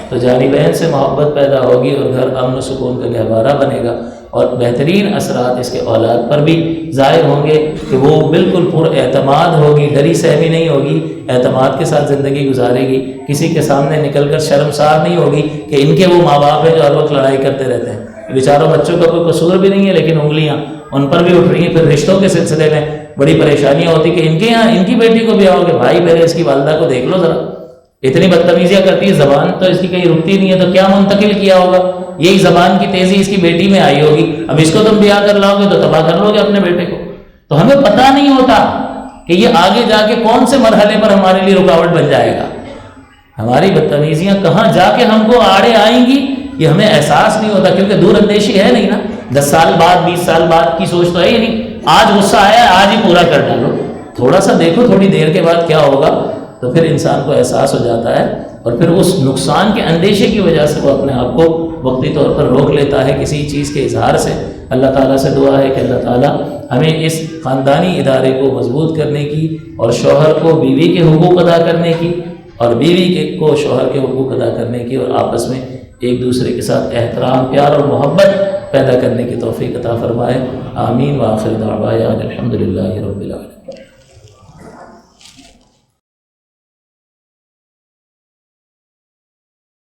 تو جانبین سے محبت پیدا ہوگی اور گھر امن و سکون کا گہوارہ بنے گا، اور بہترین اثرات اس کے اولاد پر بھی ظاہر ہوں گے کہ وہ بالکل پر اعتماد ہوگی، ڈری سہمی نہیں ہوگی، اعتماد کے ساتھ زندگی گزارے گی، کسی کے سامنے نکل کر شرمسار نہیں ہوگی کہ ان کے وہ ماں باپ ہیں جو ہر وقت لڑائی کرتے رہتے ہیں، بیچاروں بچوں کا کوئی قصور بھی نہیں ہے لیکن انگلیاں ان پر بھی اٹھ رہی ہیں۔ پھر رشتوں کے سلسلے میں بڑی پریشانیاں ہوتی کہ ان کے یہاں ان کی بیٹی کو بھی آؤ گے، بھائی پہلے اس کی والدہ کو دیکھ لو ذرا، اتنی بدتمیزیاں کرتی ہے، زبان تو اس کی کہیں رکتی نہیں ہے، تو کیا منتقل کیا ہوگا؟ یہی زبان کی تیزی اس کی بیٹی میں آئی ہوگی، اب اس کو تم بیاہ کر لاؤ گے تو تباہ کر لو گے اپنے بیٹے کو۔ تو ہمیں پتہ نہیں ہوتا کہ یہ آگے جا کے کون سے مرحلے پر ہمارے لیے رکاوٹ بن جائے گا، ہماری بدتمیزیاں کہاں جا کے ہم کو آڑے آئیں گی یہ ہمیں احساس نہیں ہوتا، کیونکہ دور اندیشی ہے نہیں نا، 10 سال بعد 20 سال بعد کی سوچ تو ہے ہی نہیں۔ آج غصہ آیا ہے آج ہی پورا کر ڈالو، تھوڑا سا دیکھو تھوڑی دیر کے بعد کیا ہوگا، تو پھر انسان کو احساس ہو جاتا ہے اور پھر اس نقصان کے اندیشے کی وجہ سے وہ اپنے آپ کو وقتی طور پر روک لیتا ہے کسی چیز کے اظہار سے۔ اللہ تعالیٰ سے دعا ہے کہ اللہ تعالیٰ ہمیں اس خاندانی ادارے کو مضبوط کرنے کی اور شوہر کو بیوی کے حقوق ادا کرنے کی اور بیوی کو شوہر کے حقوق ادا کرنے کی اور آپس میں ایک دوسرے کے ساتھ احترام، پیار اور محبت پیدا کرنے کی توفیق عطا فرمائے۔ آمین۔ وآخر دعوانا الحمدللہ رب العالمین۔